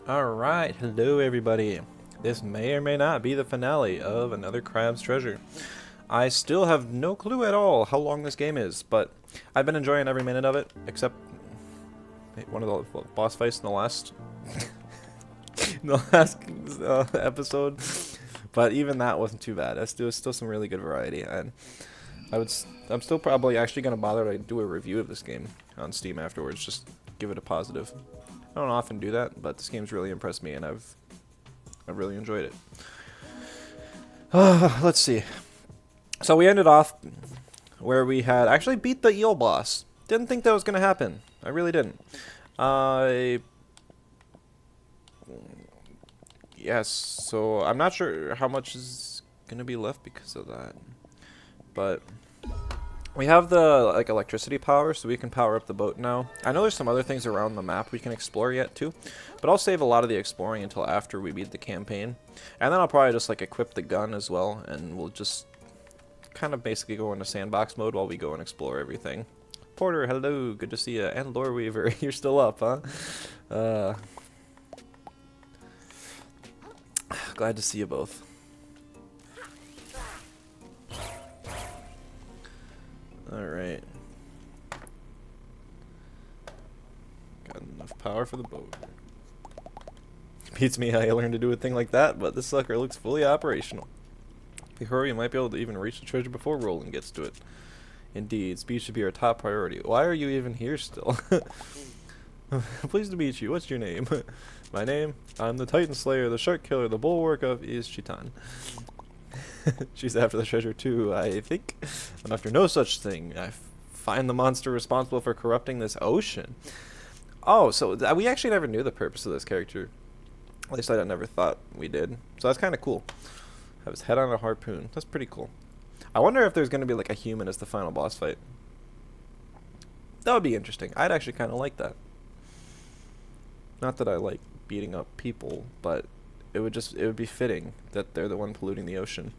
Alright, hello everybody. This may or may not be the finale of Another Crab's Treasure. I still have no clue at all how long this game is, but I've been enjoying every minute of it, except one of the boss fights in the last episode. But even that wasn't too bad. There was still some really good variety, and I'm still probably actually going to bother to do a review of this game on Steam afterwards, just give it a positive. I don't often do that, but this game's really impressed me, and I've really enjoyed it. Let's see. So we ended off where we had actually beat the eel boss. Didn't think that was gonna happen. I really didn't. Yes. So I'm not sure how much is gonna be left because of that, but. We have the electricity power, so we can power up the boat now. I know there's some other things around the map we can explore yet too, but I'll save a lot of the exploring until after we beat the campaign. And then I'll probably just equip the gun as well, and we'll just kind of basically go into sandbox mode while we go and explore everything. Porter, hello, good to see you. And Lore Weaver, you're still up, huh? Glad to see you both. Alright. Got enough power for the boat. Beats me how you learned to do a thing like that, but this sucker looks fully operational. If we hurry, you might be able to even reach the treasure before Roland gets to it. Indeed, speed should be our top priority. Why are you even here still? Pleased to meet you. What's your name? My name? I'm the Titan Slayer, the Shark Killer, the Bulwark of Izchitan. She's after the treasure too, I think. I'm after no such thing. I find the monster responsible for corrupting this ocean. Oh, so we actually never knew the purpose of this character. At least I never thought we did. So that's kind of cool. Have his head on a harpoon. That's pretty cool. I wonder if there's going to be a human as the final boss fight. That would be interesting. I'd actually kind of like that. Not that I like beating up people, but it would be fitting that they're the one polluting the ocean.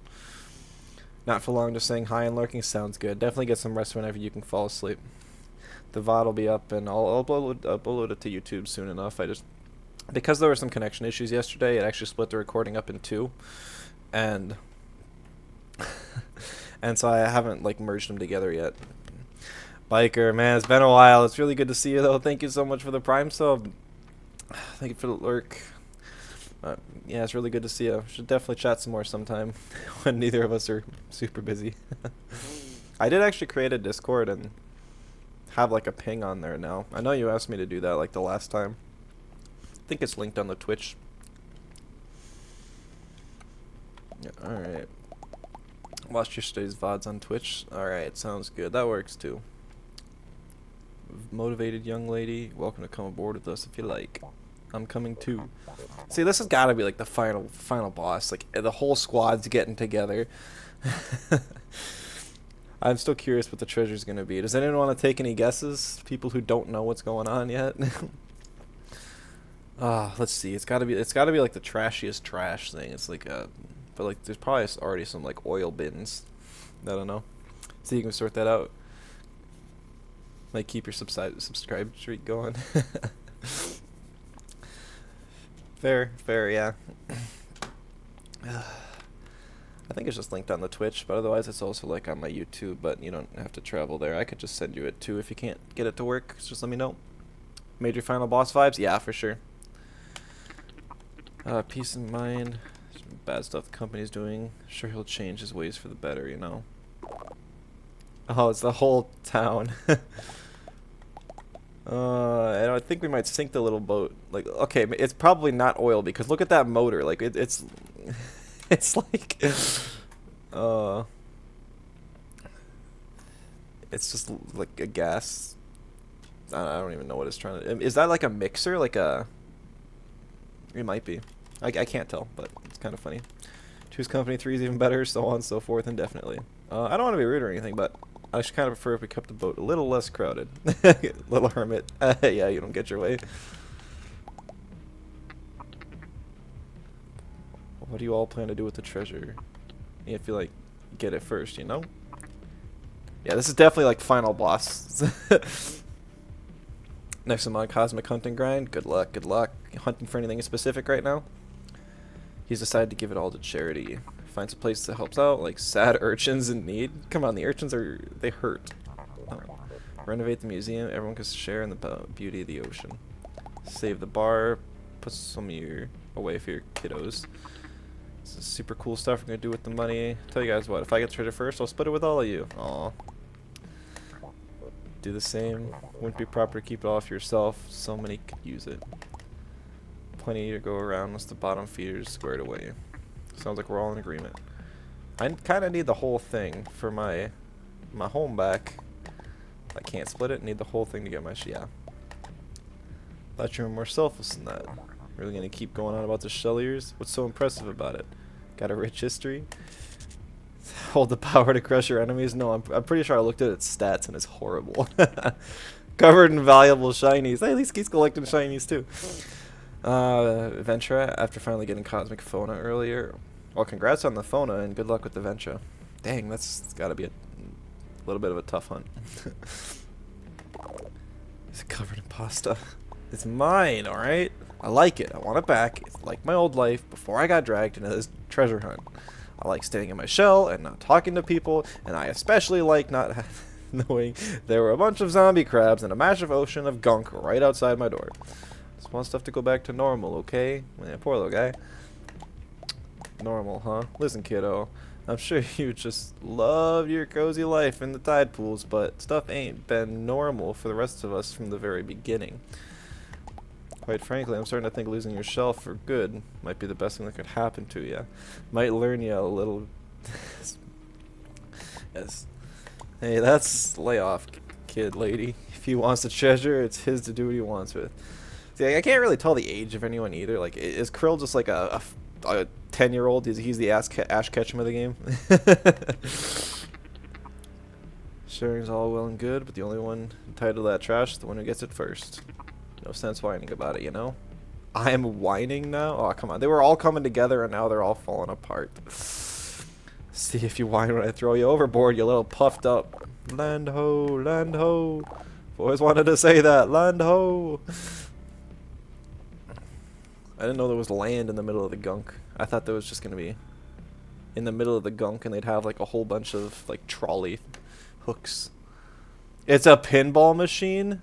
Not for long, just saying hi and lurking sounds good. Definitely get some rest whenever you can fall asleep. The VOD will be up, and I'll upload it to YouTube soon enough. Because there were some connection issues yesterday, it actually split the recording up in two, and and so I haven't merged them together yet. Biker, man, it's been a while. It's really good to see you though. Thank you so much for the Prime sub. Thank you for the lurk. Yeah, it's really good to see you. Should definitely chat some more sometime when neither of us are super busy. I did actually create a Discord and have a ping on there now. I know you asked me to do that the last time. I think it's linked on the Twitch. Yeah, alright. Watched yesterday's VODs on Twitch. Alright, sounds good. That works too. Motivated young lady, welcome to come aboard with us if you like. I'm coming too. See, this has got to be the final boss. The whole squad's getting together. I'm still curious what the treasure's gonna be. Does anyone want to take any guesses? People who don't know what's going on yet. Let's see. It's got to be the trashiest trash thing. It's but there's probably already some oil bins. I don't know. So you can sort that out. Keep your subscribe streak going. Fair, yeah. I think it's just linked on the Twitch, but otherwise it's also on my YouTube, but you don't have to travel there. I could just send you it too if you can't get it to work. Just let me know. Major final boss vibes? Yeah, for sure. Peace of mind. Some bad stuff the company's doing. Sure he'll change his ways for the better, you know. Oh, it's the whole town. And I think we might sink the little boat. Okay, it's probably not oil because look at that motor. It's it's it's just a gas. I don't even know what it's trying to. Is that a mixer? It might be. I can't tell, but it's kind of funny. Choose company 3 is even better, so on and so forth indefinitely. I don't want to be rude or anything, but I just kind of prefer if we kept the boat a little less crowded. Little hermit. Yeah, you don't get your way. What do you all plan to do with the treasure? If you get it first, you know? Yeah, this is definitely final boss. Next I'm on Cosmic Hunting Grind. Good luck, good luck. Hunting for anything specific right now? He's decided to give it all to charity. Finds a place that helps out, like sad urchins in need. Come on, the urchins they hurt. Oh. Renovate the museum. Everyone can share in the beauty of the ocean. Save the bar. Put some of your away for your kiddos. This is super cool stuff we're gonna do with the money. Tell you guys what, if I get treasure first, I'll split it with all of you. Aw. Do the same. Wouldn't be proper to keep it all for yourself. So many could use it. Plenty to go around once the bottom feeder's squared away. Sounds like we're all in agreement. I kind of need the whole thing for my home back. I can't split it. Need the whole thing to get my yeah. Thought you were more selfless than that. Really gonna keep going on about the Shelliers? What's so impressive about it? Got a rich history? Hold the power to crush your enemies? No, I'm pretty sure I looked at its stats and it's horrible. Covered in valuable shinies. Hey, at least he's collecting shinies too. Ventura, after finally getting Cosmic Fauna earlier. Well, congrats on the Fauna and good luck with the Ventura. Dang, that's gotta be a little bit of a tough hunt. Is it covered in pasta? It's mine, alright? I like it. I want it back. It's like my old life before I got dragged into this treasure hunt. I like staying in my shell and not talking to people, and I especially like not knowing there were a bunch of zombie crabs and a massive ocean of gunk right outside my door. Just want stuff to go back to normal, okay? Yeah, poor little guy. Normal, huh? Listen, kiddo. I'm sure you just love your cozy life in the tide pools, but stuff ain't been normal for the rest of us from the very beginning. Quite frankly, I'm starting to think losing your shell for good might be the best thing that could happen to you. Might learn you a little... Yes. Hey, that's lay off, kid lady. If he wants the treasure, it's his to do what he wants with. See, I can't really tell the age of anyone either. Like, is Krill just like a 10-year-old? He's the Ash Ketchum of the game? Sharing's all well and good, but the only one entitled to that trash is the one who gets it first. No sense whining about it, you know? I am whining now? Oh, come on. They were all coming together and now they're all falling apart. See if you whine when I throw you overboard, you little puffed up. Land ho, land ho. I've always wanted to say that. Land ho. I didn't know there was land in the middle of the gunk. I thought there was just going to be in the middle of the gunk and they'd have like a whole bunch of like trolley hooks. It's a pinball machine?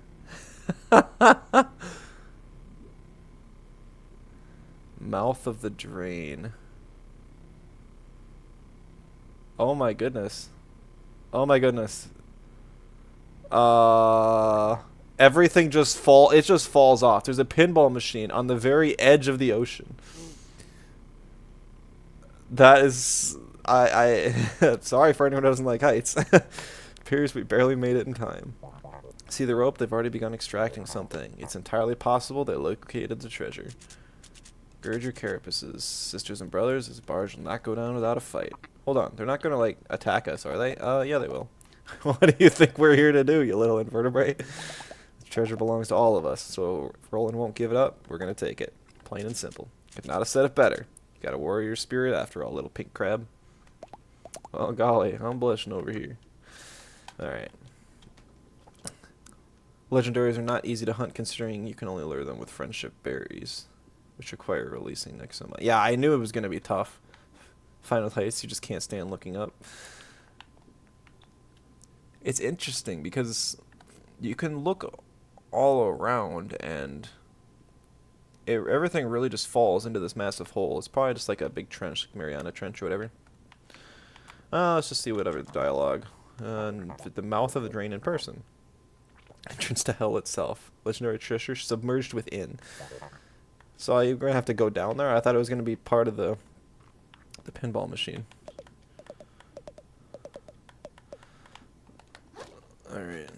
Mouth of the drain. Oh my goodness. Oh my goodness. Everything just it just falls off. There's a pinball machine on the very edge of the ocean. That is I sorry for anyone who doesn't like heights. Appears we barely made it in time. See the rope? They've already begun extracting something. It's entirely possible they located the treasure. Gird your carapaces, sisters and brothers. This barge will not go down without a fight. Hold on, they're not gonna like attack us, are they? Yeah, they will. What do you think we're here to do, you little invertebrate? The treasure belongs to all of us, so if Roland won't give it up, we're gonna take it. Plain and simple. Could not have said it better. You got a warrior spirit after all, little pink crab. Oh golly, I'm blushing over here. Alright. Legendaries are not easy to hunt considering you can only lure them with friendship berries, which require releasing next to them. Yeah, I knew it was going to be tough. Final heights, you just can't stand looking up. It's interesting because you can look all around and everything really just falls into this massive hole. It's probably just like a big trench, like Mariana Trench or whatever. Let's just see whatever the dialogue. The mouth of the drain in person. Entrance to hell itself. Legendary treasure submerged within. So you're going to have to go down there? I thought it was going to be part of the pinball machine. Alright.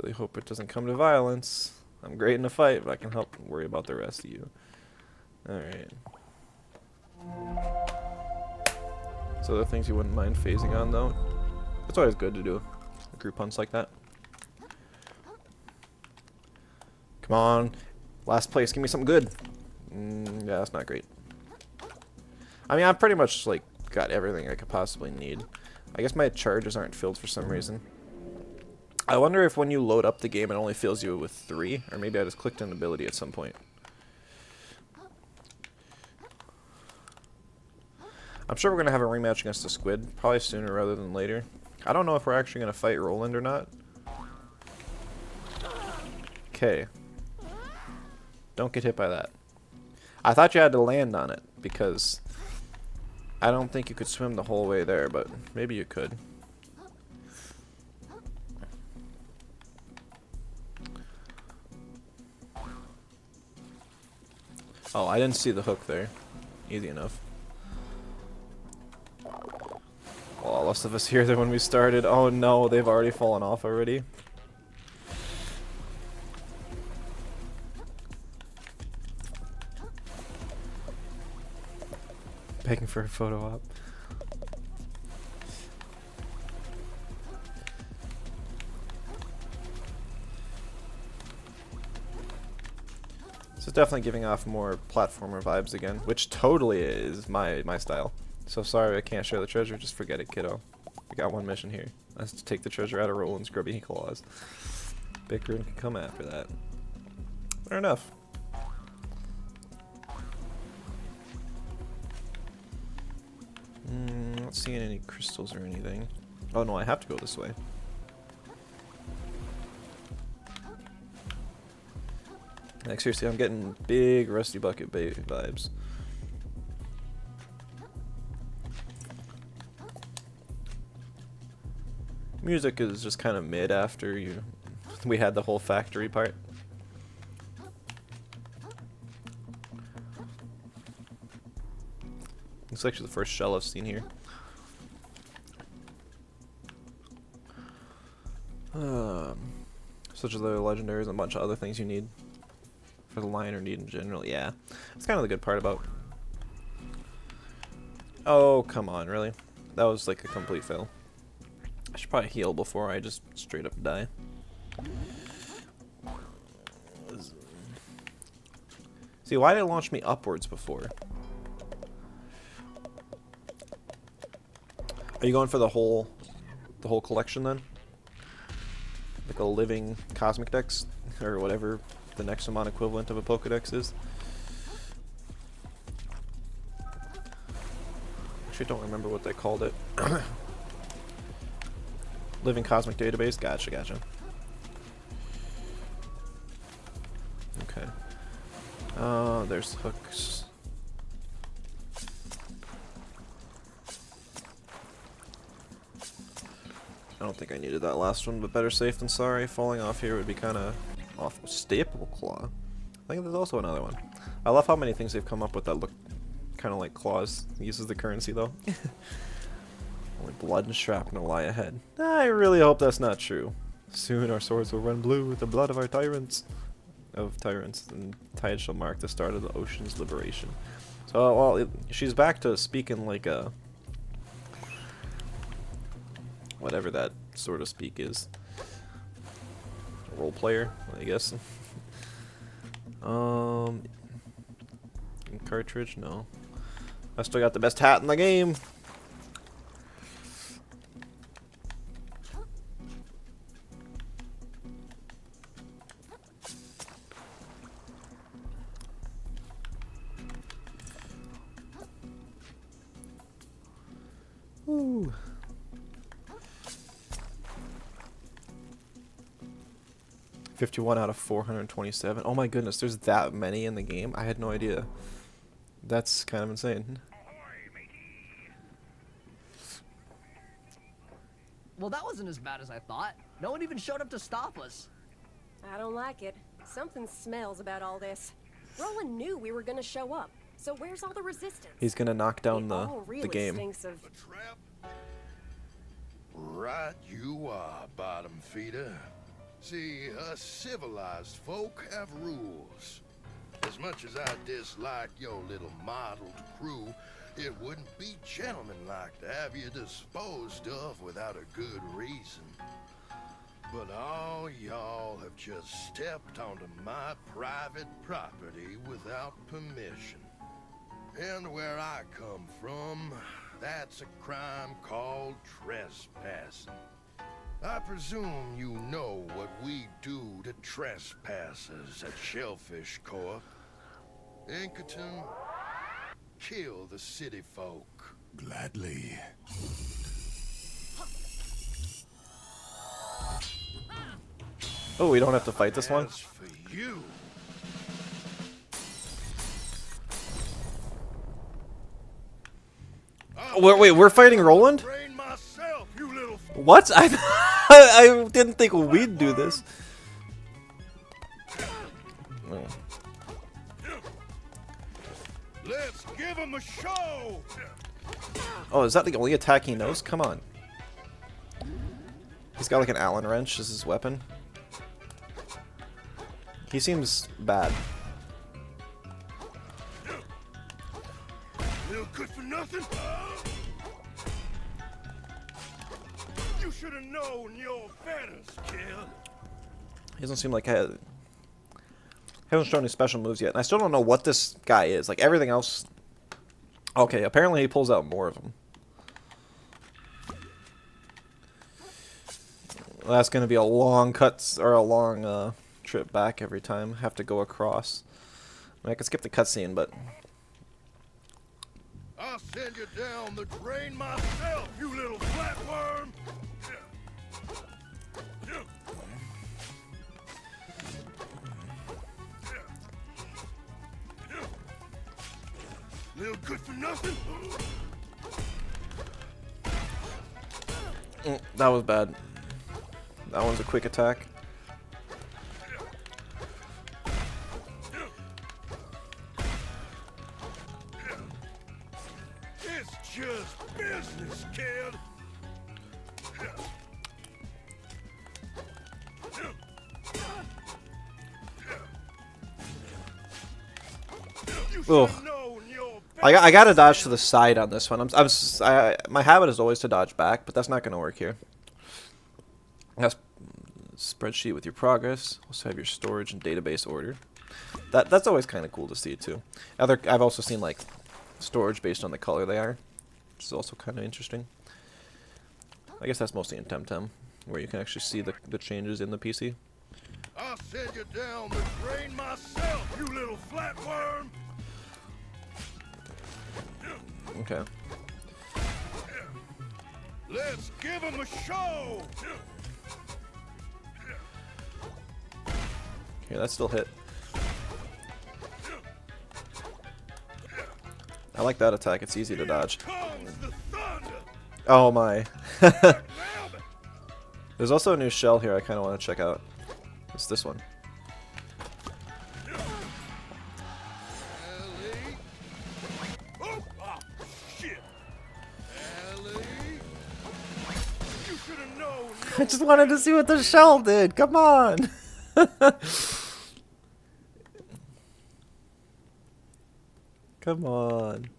Really hope it doesn't come to violence. I'm great in a fight, but I can help worry about the rest of you. Alright. So other things you wouldn't mind phasing on, though? It's always good to do group hunts like that. Come on. Last place. Give me something good. Yeah, that's not great. I mean, I've pretty much, like, got everything I could possibly need. I guess my charges aren't filled for some reason. I wonder if when you load up the game it only fills you with 3, or maybe I just clicked an ability at some point. I'm sure we're going to have a rematch against the squid, probably sooner rather than later. I don't know if we're actually going to fight Roland or not. Okay. Don't get hit by that. I thought you had to land on it, because I don't think you could swim the whole way there, but maybe you could. Oh, I didn't see the hook there. Easy enough. Well, less of us here than when we started. Oh no, they've already fallen off already. Begging for a photo op. This is definitely giving off more platformer vibes again, which totally is my style. So sorry I can't share the treasure, just forget it, kiddo. We got one mission here. That's to take the treasure out of Roland's grubby claws. Bickering can come after that. Fair enough. Not seeing any crystals or anything. Oh no, I have to go this way. Like seriously, I'm getting big Rusty Bucket vibes. Music is just kind of mid after we had the whole factory part. It's actually the first shell I've seen here. Such as the legendaries and a bunch of other things you need for the line or need in general. Yeah, that's kind of the good part about. Oh come on, really? That was like a complete fail. I should probably heal before I just straight up die. See, why did it launch me upwards before? Are you going for the whole collection then? Like a living Cosmic Dex? Or whatever the Nexomon equivalent of a Pokedex is? Actually, I don't remember what they called it. Living Cosmic Database? Gotcha, gotcha. Okay. There's hooks. I don't think I needed that last one, but better safe than sorry. Falling off here would be kind of awful. Staple Claw. I think there's also another one. I love how many things they've come up with that look kind of like claws. Uses the currency though. Only blood and shrapnel lie ahead. I really hope that's not true. Soon our swords will run blue with the blood of our tyrants. And tide shall mark the start of the ocean's liberation. So, well, she's back to speaking like a... whatever that sort of speak is. A role player, I guess. Cartridge? No. I still got the best hat in the game. Ooh. 51 out of 427. Oh my goodness, there's that many in the game? I had no idea. That's kind of insane. Well, that wasn't as bad as I thought. No one even showed up to stop us. I don't like it. Something smells about all this. Roland knew we were gonna show up, so where's all the resistance? He's gonna knock down It all the really game. stinks of... A trap? Right you are, bottom feeder. See, us civilized folk have rules. As much as I dislike your little mottled crew, it wouldn't be gentlemanlike to have you disposed of without a good reason. But all y'all have just stepped onto my private property without permission. And where I come from, that's a crime called trespassing. I presume you know what we do to trespassers at Shellfish Corp. Inkerton, kill the city folk. Gladly. Oh, we don't have to fight this one? As for you, Wait, we're fighting Roland? train myself, you little What? I didn't think we'd do this. Let's give him a show. Oh, is that the only attack he knows? Come on. He's got like an Allen wrench as his weapon. He seems bad. Little good for nothing. You should have known your betters, kid. He doesn't seem like he hasn't shown any special moves yet. And I still don't know what this guy is. Like everything else. Okay, apparently he pulls out more of them. Well, that's going to be a long trip back every time. Have to go across. I mean, I could skip the cutscene, but I'll send you down the drain myself, you little flatworm. Little good for nothing. that was bad. That one's a quick attack. It's just business, kid. You should Ugh. have known your I gotta dodge to the side on this one. My habit is always to dodge back, but that's not gonna work here. That's spreadsheet with your progress. Also have your storage and database order. That's always kind of cool to see too. I've also seen like storage based on the color they are, which is also kind of interesting. I guess that's mostly in Temtem, where you can actually see the changes in the PC. I'll send you down the drain myself, you little flatworm. Okay. Let's give him a show. Okay, that still hit. I like that attack. It's easy to dodge. Comes the thunder. Oh my. Now, There's also a new shell here I kind of want to check out. It's this one. Ellie. Oh, shit. Ellie. You should have known. I just wanted to see what the shell did. Come on. Come on.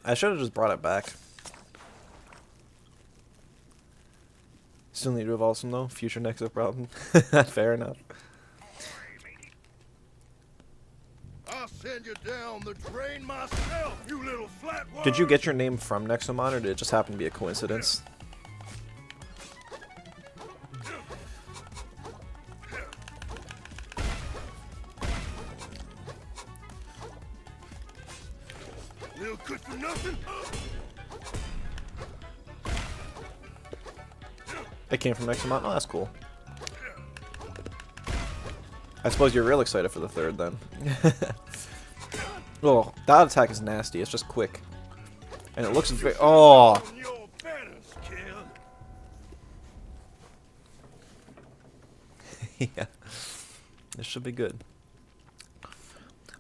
I should have just brought it back. Still need to evolve some though. Future Nexo problem. Fair enough. I'll send you down the drain myself, you little flatworm. Did you get your name from Nexomon, or did it just happen to be a coincidence? Little good for nothing. It came from Nexomon? Oh, that's cool. I suppose you're real excited for the third, then. Oh, that attack is nasty. It's just quick. And it looks very... Oh! On your betters, kid. Yeah. This should be good.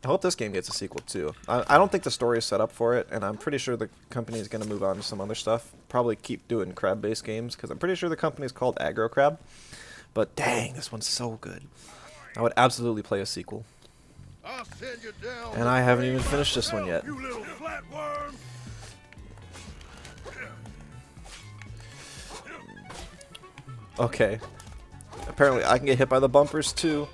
I hope this game gets a sequel, too. I don't think the story is set up for it, and I'm pretty sure the company is going to move on to some other stuff. Probably keep doing crab-based games, because I'm pretty sure the company is called Aggro Crab. But dang, this one's so good. I would absolutely play a sequel. I'll send you down And the I haven't drain even finished this one myself, yet. You little flatworm. Okay. Apparently I can get hit by the bumpers too.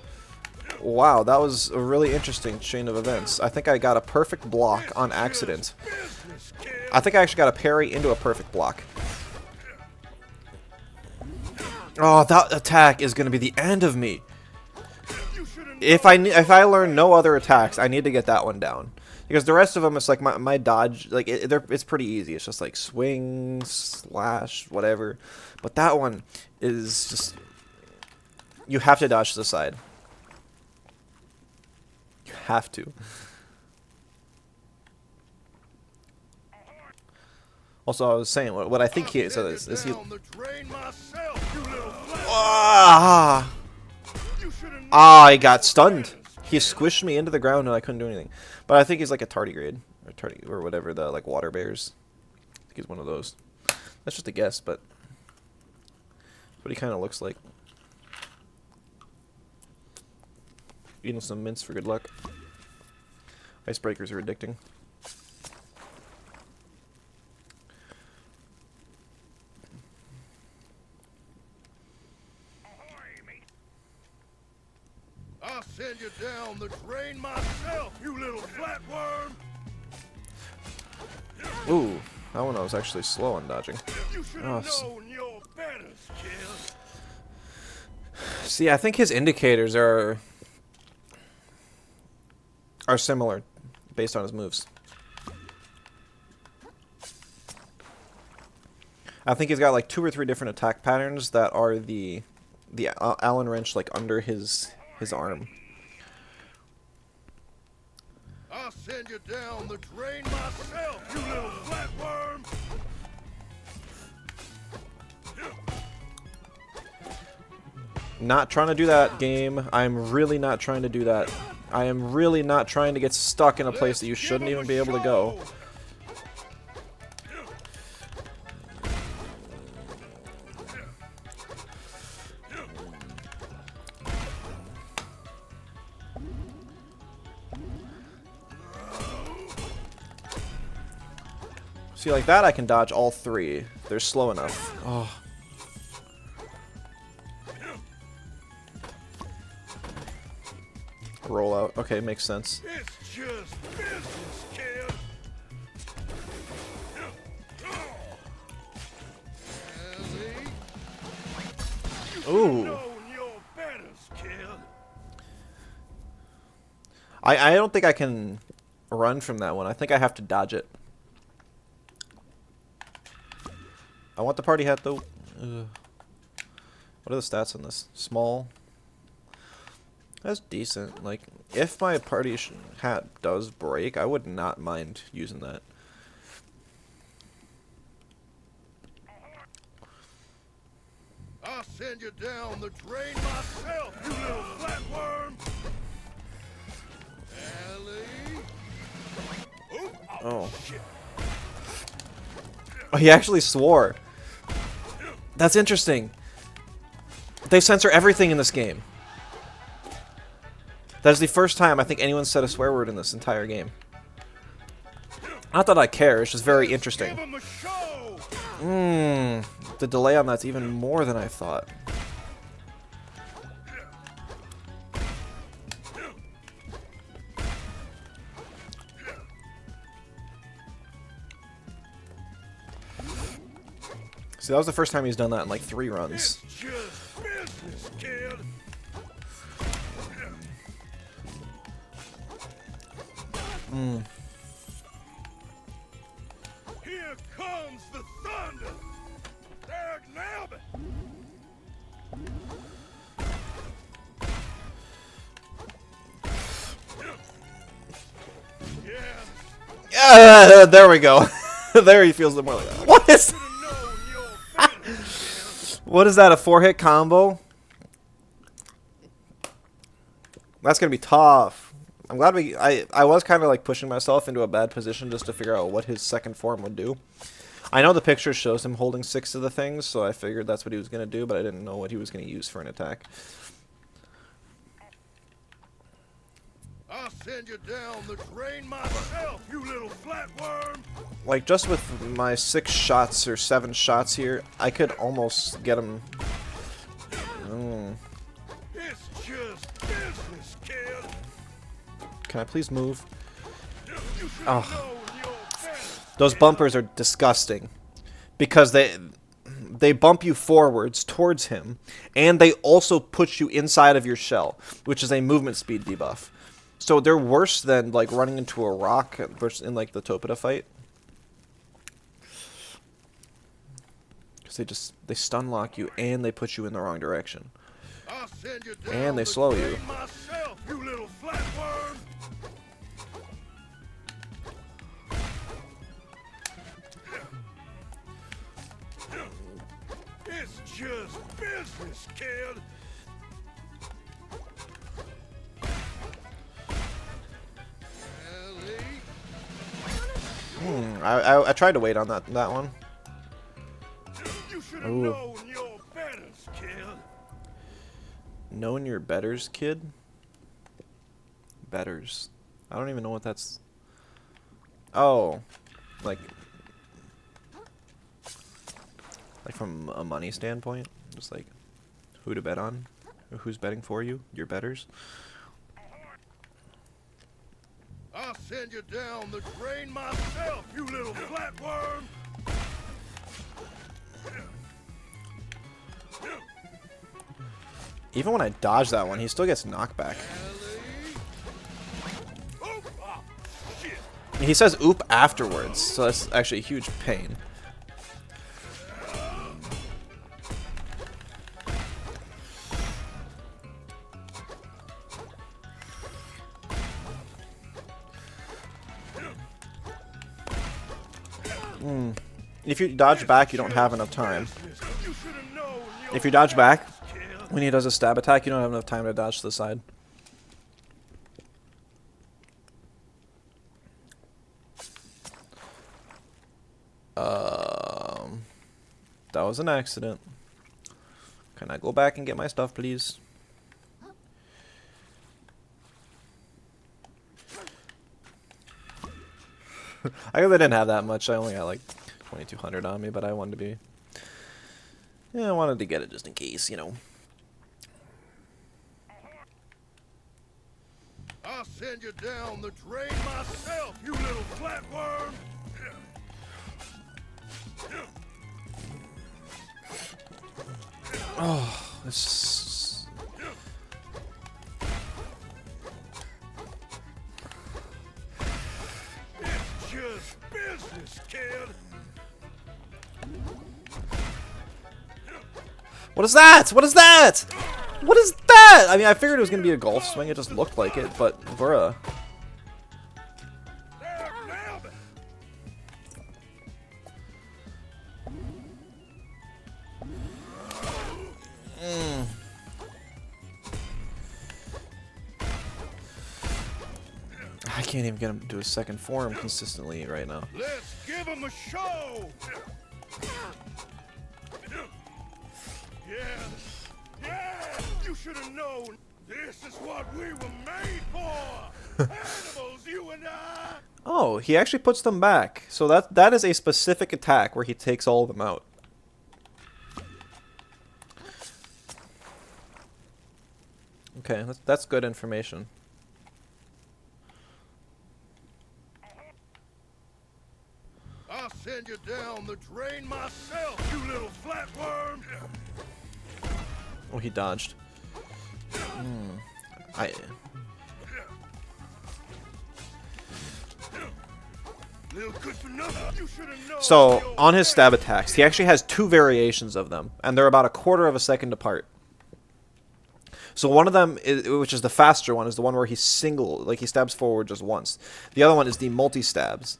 Wow, that was a really interesting chain of events. I think I got a perfect block on accident. Business, kid. I think I actually got a parry into a perfect block. Oh, that attack is gonna be the end of me. If I learn no other attacks, I need to get that one down. Because the rest of them, it's like my dodge, like it's pretty easy. It's just like swing, slash, whatever. But that one is just, you have to dodge to the side. You have to. Also, I was saying what I think he is. Is he? I got stunned. He squished me into the ground and I couldn't do anything. But I think he's like a tardigrade or whatever, the like water bears. I think he's one of those. That's just a guess, but that's what he kind of looks like. Eating some mints for good luck. Icebreakers are addicting. I'll send you down the drain myself, you little flatworm! Ooh, that one I was actually slow on dodging. You should have known your better, kid. See, I think his indicators are similar based on his moves. I think he's got like 2 or 3 different attack patterns that are the Allen wrench like under his arm. I'll send you down the drain myself, you little flatworm! Not trying to do that, game. I'm really not trying to do that. I am really not trying to get stuck in a place that you shouldn't even be able to go. See, like that I can dodge all 3. They're slow enough. Oh. Roll out. Okay, makes sense. It's just business, kid. Ooh. I don't think I can run from that one. I think I have to dodge it. I want the party hat though. Ugh. What are the stats on this? Small. That's decent. Like, if my party hat does break, I would not mind using that. I'll send you down the drain myself, you little flatworm. Ellie. Oh. Shit. Oh, he actually swore. That's interesting. They censor everything in this game. That is the first time I think anyone said a swear word in this entire game. Not that I care, it's just very interesting. The delay on that's even more than I thought. See, that was the first time he's done that in like 3 runs. Here comes the thunder. Dag nabbit. Yeah, there we go. There he feels more like that. What is? What is that? A 4-hit combo? That's gonna be tough. I'm glad I was kind of like pushing myself into a bad position just to figure out what his second form would do. I know the picture shows him holding 6 of the things, so I figured that's what he was gonna do, but I didn't know what he was gonna use for an attack. I'll send you down the drain myself, you little flatworm. Like, just with my 6 shots or 7 shots here, I could almost get him. It's just business, kid. Can I please move? Oh. Those bumpers are disgusting. Because they bump you forwards towards him, and they also put you inside of your shell, which is a movement speed debuff. So they're worse than like running into a rock versus in like the Topeta fight. Because they stun lock you and they put you in the wrong direction. I'll send you down And they the slow you. drain myself, you little flatworm. It's just business, kid. I tried to wait on that one. You should have Ooh. known your betters, kid. Known your betters, kid? Betters. I don't even know what that's... Oh. Like from a money standpoint? Just like who to bet on? Or who's betting for you? Your betters? I'll send you down the drain myself, you little flatworm. Even when I dodge that one, he still gets knockback. Oh, ah, shit. He says oop afterwards, so that's actually a huge pain. If you dodge back, you don't have enough time. You should have known your If you dodge back, kid. when he does a stab attack, you don't have enough time to dodge to the side. That was an accident. Can I go back and get my stuff, please? I guess I didn't have that much. I only got like 2,200 on me, but I wanted to be... Yeah, I wanted to get it just in case, you know. I'll send you down the drain myself, you little flatworm. It's... It's just business, kid. What is that? What is that? What is that? I mean, I figured it was going to be a golf swing. It just looked like it, but bruh. There, nailed it. I can't even get him to do a second form consistently right now. Let's give him a show. Yeah, yeah. You should have known. This is what we were made for. Animals, you and I. Oh, he actually puts them back. So that is a specific attack where he takes all of them out. Okay, that's good information. I'll send you down the drain myself, you little flatworm. Oh, he dodged. I... Little good for nothing. You should have known. So, on his stab attacks, he actually has two variations of them, and they're about a quarter of a second apart. So one of them, which is the faster one, is the one where he stabs forward just once. The other one is the multi-stabs.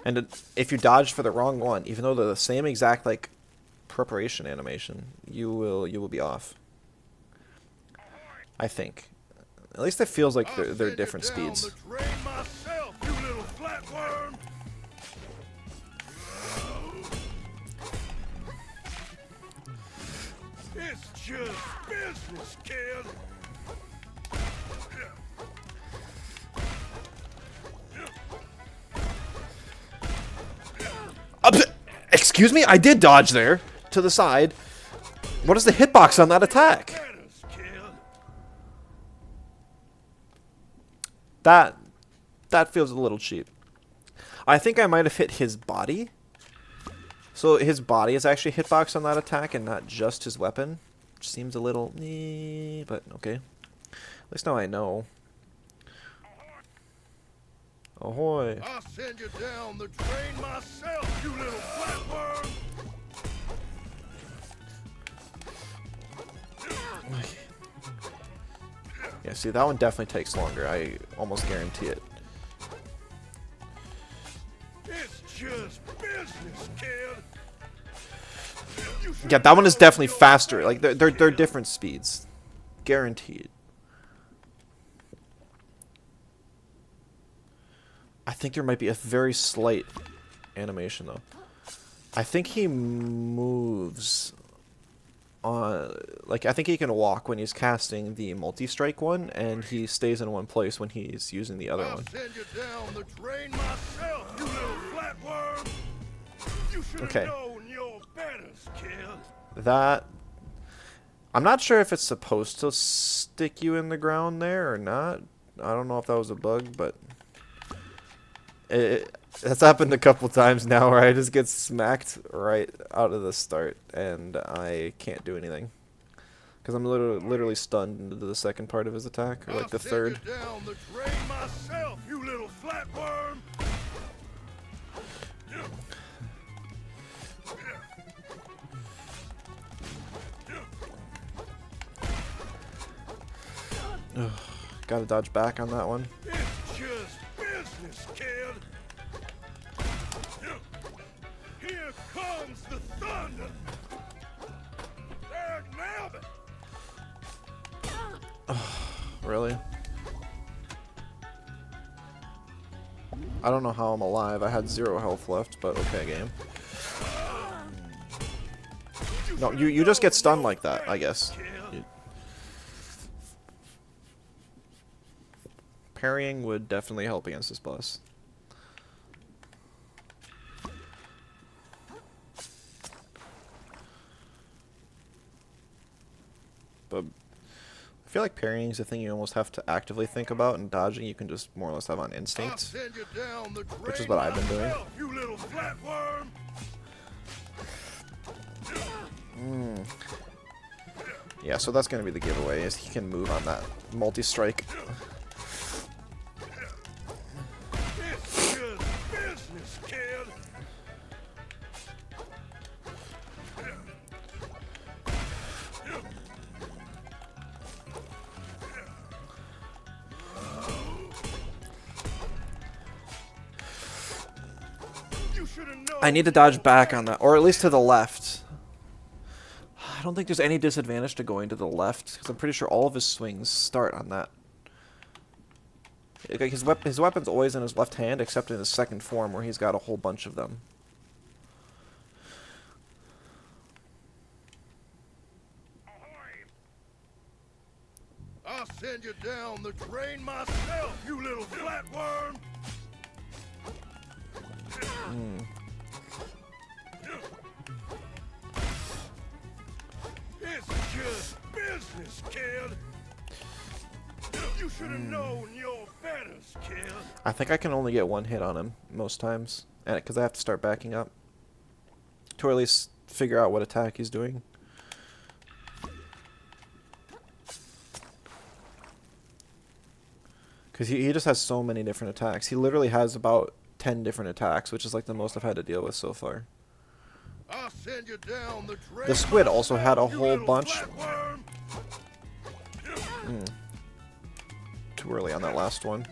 And if you dodge for the wrong one, even though they're the same exact, like, preparation animation, you will be off. I think. At least it feels like they're different speeds. The drain myself, you little flatworm. It's just business, kid. Excuse me? I did dodge there. To the side. What is the hitbox on that attack? Betters, kid. That feels a little cheap. I think I might have hit his body. So his body is actually hitbox on that attack and not just his weapon. Which seems a little... but okay. At least now I know. Ahoy. I'll send you down the drain myself, you little flatworm! Yeah, see, that one definitely takes longer. I almost guarantee it. It's just business, kid. Yeah, that one is definitely faster. Like, they're different speeds. Guaranteed. I think there might be a very slight animation, though. I think he moves on... Like, I think he can walk when he's casting the multi-strike one, and he stays in one place when he's using the other I'll one. send you down the drain myself, you little flatworm! You should have Okay. known your betters, kid. That... I'm not sure if it's supposed to stick you in the ground there or not. I don't know if that was a bug, but... That's happened a couple times now where I just get smacked right out of the start and I can't do anything. Because I'm literally stunned into the second part of his attack, or like the third. I'll send you down the drain myself, you little flatworm! Gotta dodge back on that one. It's just business, kid. Here comes the thunder. There, nailed it. Really? I don't know how I'm alive. I had 0 health left, but okay, game. No, you just get stunned like that, I guess. Parrying would definitely help against this boss. But I feel like parrying is a thing you almost have to actively think about, and dodging you can just more or less have on I'll instinct. send you down the drain Which is what I've been doing. myself, you little flatworm. Yeah, so that's going to be the giveaway, is he can move on that multi-strike. It's just business, kid. You should have known. I need to dodge back on that, or at least to the left. I don't think there's any disadvantage to going to the left, because I'm pretty sure all of his swings start on that. Like his weapon's always in his left hand, except in his second form, where he's got a whole bunch of them. I'll send you down the drain myself, you little flatworm. It's just business, kid. You should have known your betters, kid. I think I can only get one hit on him most times, and because I have to start backing up to at least figure out what attack he's doing. Because he just has so many different attacks. He literally has about 10 different attacks, which is like the most I've had to deal with so far. I'll send you down the drain The squid also had a myself, you whole little bunch. flatworm. Too early on that last one.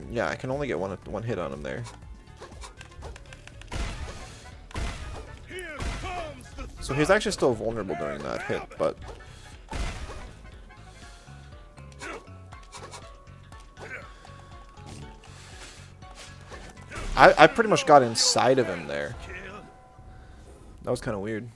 Yeah, I can only get one hit on him there. Here comes the So he's actually still vulnerable during that hit, but... I pretty much got inside of him there. kid. That was kind of weird.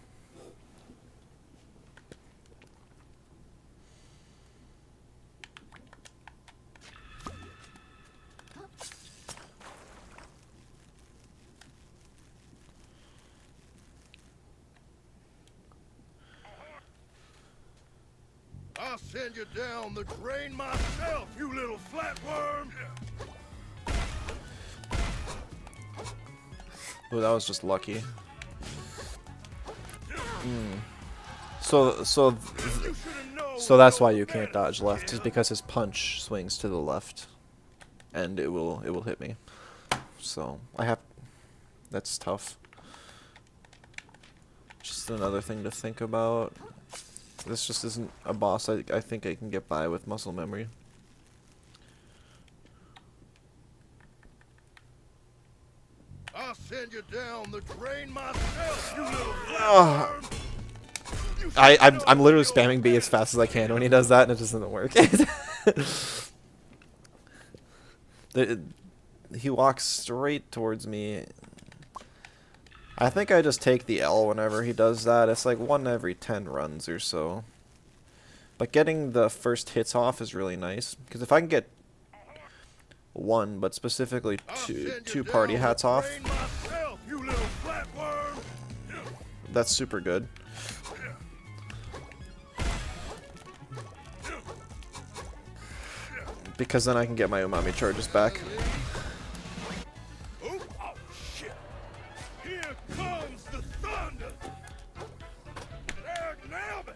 I'll send you down the drain myself, you little flatworm. Oh, that was just lucky. So that's why you can't dodge left, is because his punch swings to the left, and it will hit me. So that's tough. Just another thing to think about. This just isn't a boss I think I can get by with muscle memory. I'll send you down the drain myself, you little Ugh. I'm literally spamming B as fast as I can when he does that, and it just doesn't work. He walks straight towards me. I think I just take the L whenever he does that. It's like 1 every 10 runs or so. But getting the first hits off is really nice, because if I can get 1, but specifically two party hats off, that's super good. Because then I can get my umami charges back. Oh, shit. Here comes the thunder. There, nailed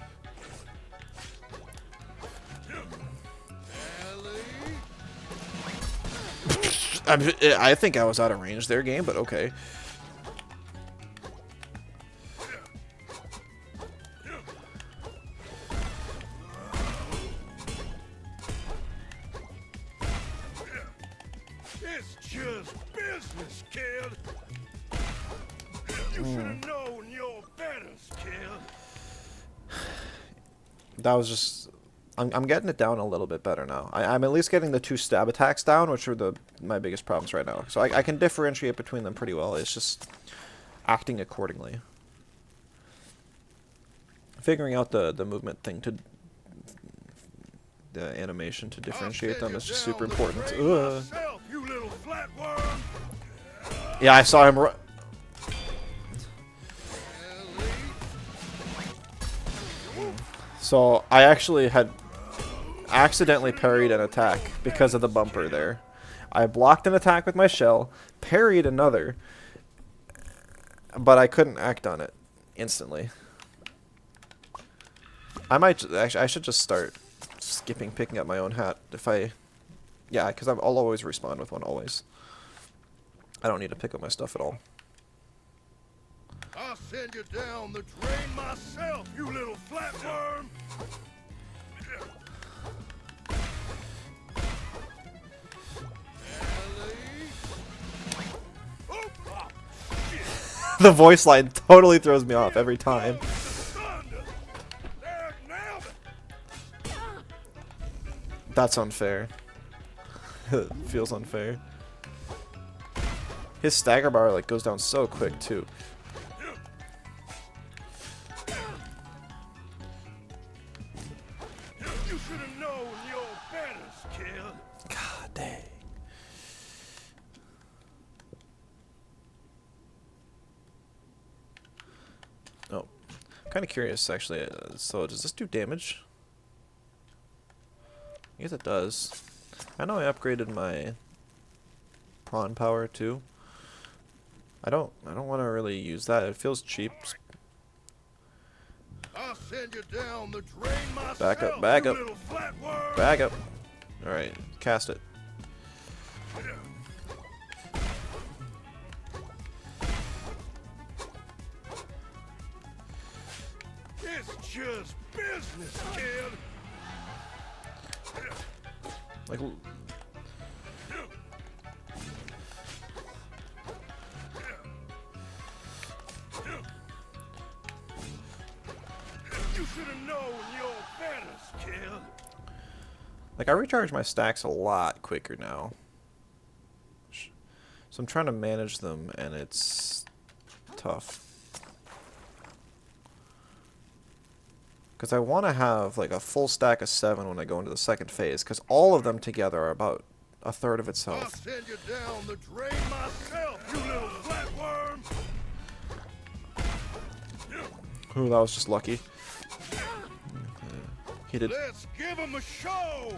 it. I think I was out of range there, game, but okay. It's just business, kid. You should have known your betters, kid. That was just... I'm getting it down a little bit better now. I'm at least getting the 2 stab attacks down, which are my biggest problems right now. So I can differentiate between them pretty well. It's just acting accordingly. Figuring out the movement thing to... the animation to differentiate them is just super important. Ugh. Yeah, I saw him So I actually had accidentally parried an attack because of the bumper there. I blocked an attack with my shell, parried another, but I couldn't act on it instantly. I should just start skipping picking up my own hat if yeah, because I'll always respawn with one, always. I don't need to pick up my stuff at all. I'll send you down the drain myself, you little flatworm. The voice line totally throws me off every time. That's unfair. It feels unfair. His stagger bar like goes down so quick too. You should have known your betters, kid. God dang. Oh, kind of curious actually. So does this do damage? I guess it does. I know I upgraded my prawn power too. I don't want to really use that. It feels cheap. I'll send you down the drain myself, Back up, back up. you little flatworm. Back up. All right, cast it. It's just business, kid. Like, You should have known your betters, kid. like I recharge my stacks a lot quicker now. So I'm trying to manage them, and it's tough. Because I want to have like a full stack of 7 when I go into the second phase, because all of them together are about a third of its I'll health. send you down the drain myself, you little flatworm. Ooh, that was just lucky. He did. Let's give him a show.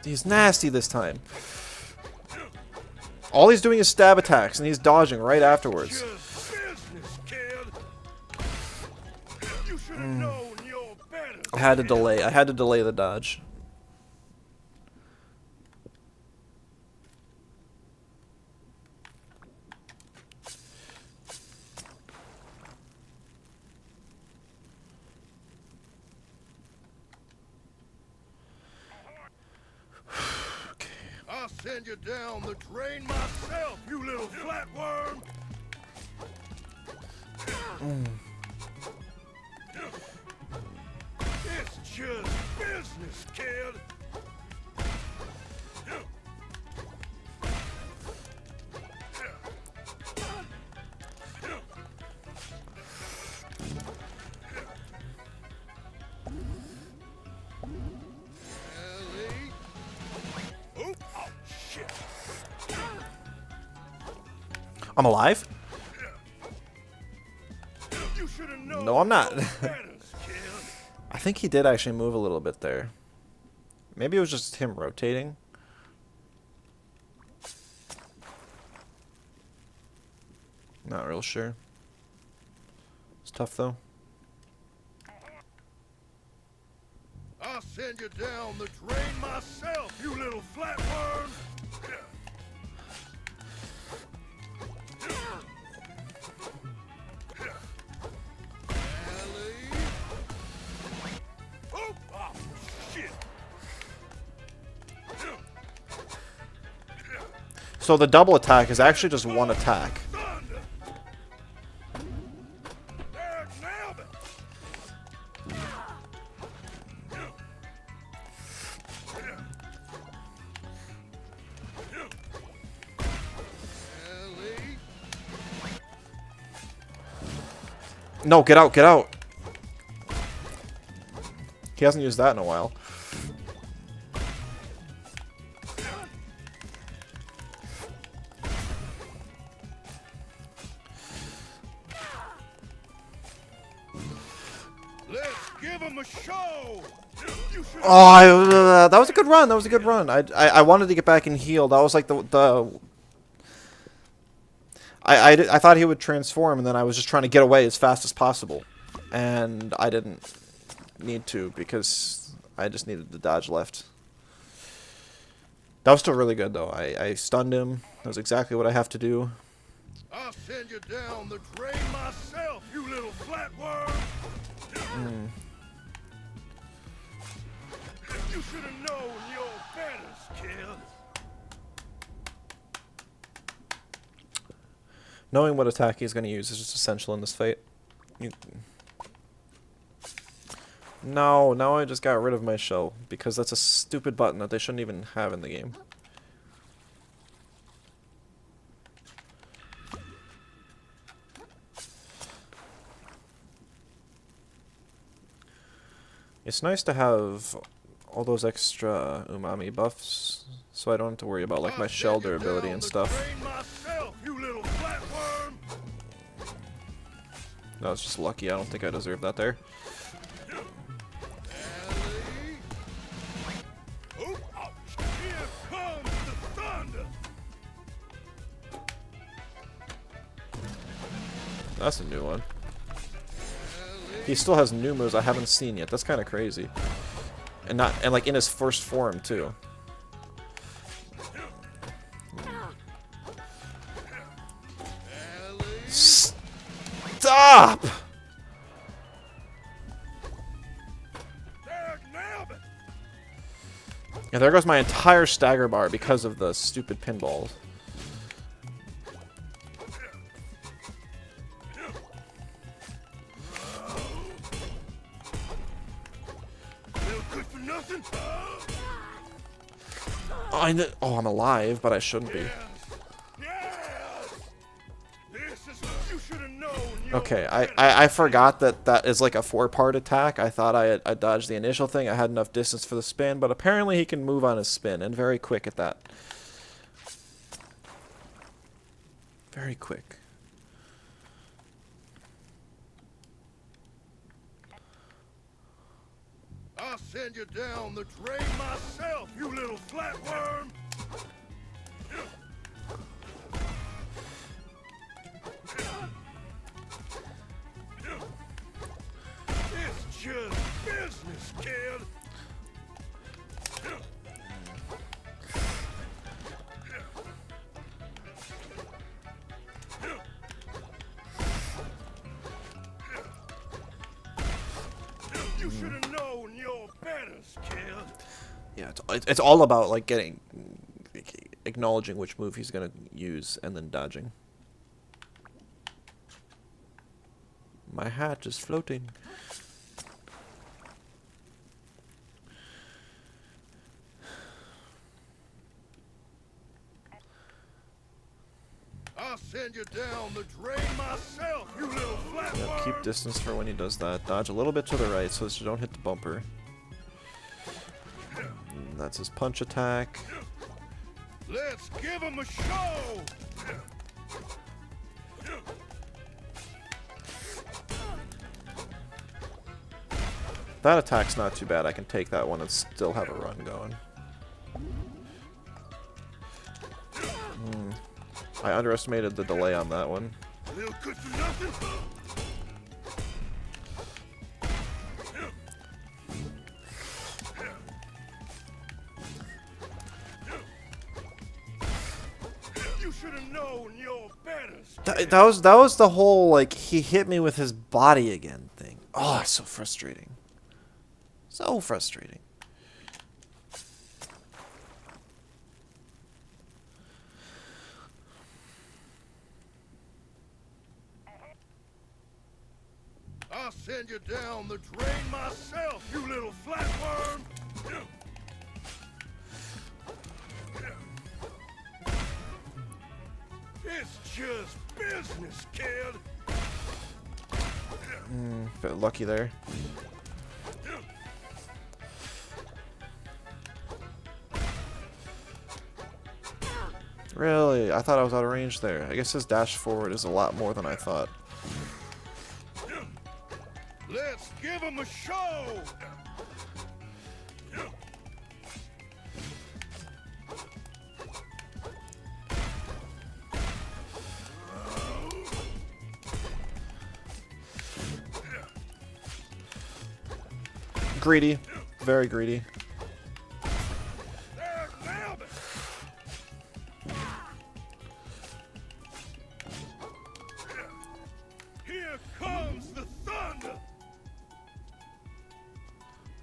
He's nasty this time. All he's doing is stab attacks, and he's dodging right afterwards. Just business, kid. You should have known your better. I had to delay. I had to delay the dodge. I'll send you down the drain myself, you little flatworm. It's just business, kid. Ellie. Oh, shit. I'm alive? You should have known. No, I'm not. your betters, kid. I think he did actually move a little bit there. Maybe it was just him rotating. Not real sure. It's tough though. I'll send you down the drain myself, you little flatworm. Ellie. Oh, shit. So the double attack is actually just one attack. Thunder. There, nailed it. Ellie. No, get out, get out. He hasn't used that in a while. Let's give him a show. You should Oh, that was a good run. That was a good run. I wanted to get back and heal. That was like I thought he would transform, and then I was just trying to get away as fast as possible, and I didn't need to because I just needed the dodge left. That was still really good though. I stunned him. That was exactly what I have to do. I'll send you down the drain myself, you little flatworm. You should have known your betters, kid. Knowing what attack he's going to use is just essential in this fight. No, now I just got rid of my shell, because that's a stupid button that they shouldn't even have in the game. It's nice to have all those extra umami buffs, so I don't have to worry about like my shell durability and stuff. Myself, you little flatworm. That was just lucky. I don't think I deserve that there. Ellie. Oh, here comes the thunder. That's a new one. He still has new moves I haven't seen yet. That's kind of crazy. And like in his first form too. Stop! There, nailed it. Yeah, there goes my entire stagger bar because of the stupid pinballs. Little good for nothing. Oh, I'm alive, but I shouldn't be. Yes. This is what you should have known. Your Okay, betters. I forgot that is like a 4-part attack. I thought I dodged the initial thing. I had enough distance for the spin, but apparently he can move on his spin, and very quick at that. Very quick. I'll send send you down the drain myself, you little flatworm! It's just business, kid! You should have known your betters, kid. Yeah, it's all about like acknowledging which move he's gonna use and then dodging. My hat is floating. I'll send you down the drain myself, you little flatworm! Yep, keep distance for when he does that. Dodge a little bit to the right so that you don't hit the bumper. And that's his punch attack. Let's give him a show! That attack's not too bad. I can take that one and still have a run going. I underestimated the delay on that one. A little good for nothing? You should have known your betters. That was the whole like he hit me with his body again thing. Oh, it's so frustrating. So frustrating. I'll send you down the drain myself, you little flatworm! It's just business, kid! Bit lucky there. Really? I thought I was out of range there. I guess his dash forward is a lot more than I thought. Let's give him a show! Greedy. Very greedy. There, nailed it! Here comes the thunder!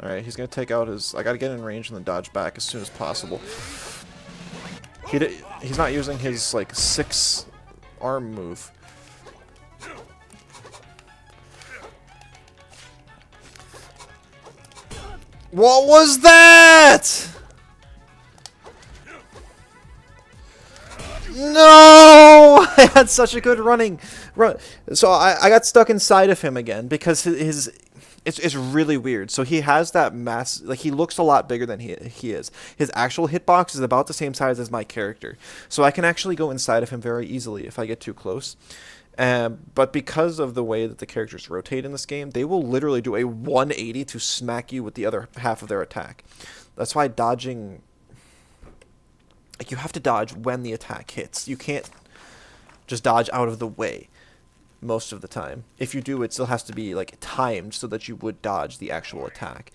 Alright, he's gonna take out his... I gotta get in range and then dodge back as soon as possible. He's not using his, like, 6 arm move. What was that?! No! I had such a good running run. So I got stuck inside of him again because it's really weird. So he has that mass, like he looks a lot bigger than he is. His actual hitbox is about the same size as my character. So I can actually go inside of him very easily if I get too close. But because of the way that the characters rotate in this game, they will literally do a 180 to smack you with the other half of their attack. That's why dodging... Like, you have to dodge when the attack hits. You can't just dodge out of the way most of the time. If you do, it still has to be, like, timed so that you would dodge the actual attack.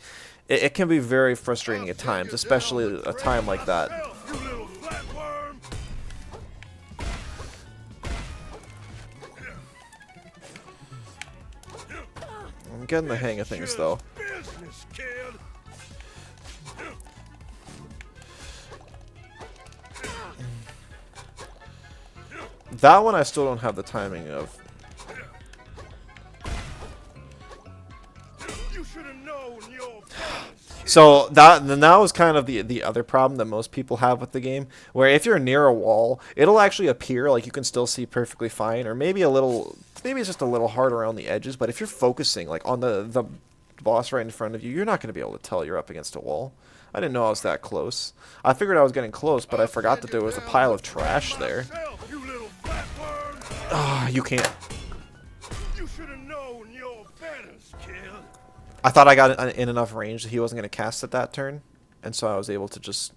It can be very frustrating at times, especially a time like that. I'm getting the hang of things, though. That one I still don't have the timing of. So that was kind of the other problem that most people have with the game, where if you're near a wall, it'll actually appear like you can still see perfectly fine, or maybe it's just a little hard around the edges, but if you're focusing like on the boss right in front of you, you're not going to be able to tell you're up against a wall. I didn't know I was that close. I figured I was getting close, but I forgot that there was a pile of trash there. Ah, you can't. You should have known your betters, kid. I thought I got in enough range that he wasn't going to cast it that turn, and so I was able to just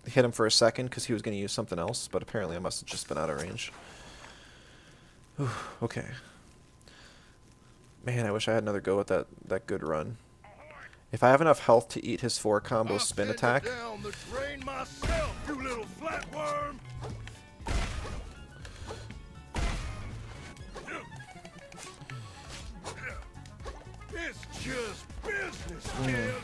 hit him for a second because he was going to use something else, but apparently I must have just been out of range. Whew, okay. Man, I wish I had another go at that good run. If I have enough health to eat his 4 combo spin attack... Down the drain myself, you little flatworm. It's just business, kid.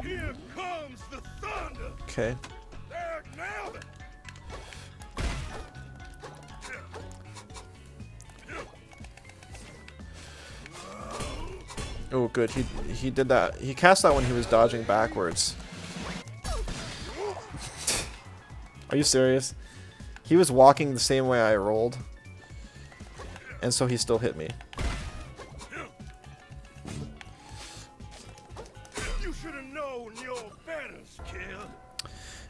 Here comes the thunder. Okay. There, now then. Oh, good. He did that. He cast that when he was dodging backwards. Are you serious? He was walking the same way I rolled, and so he still hit me. You should have known your betters, kid.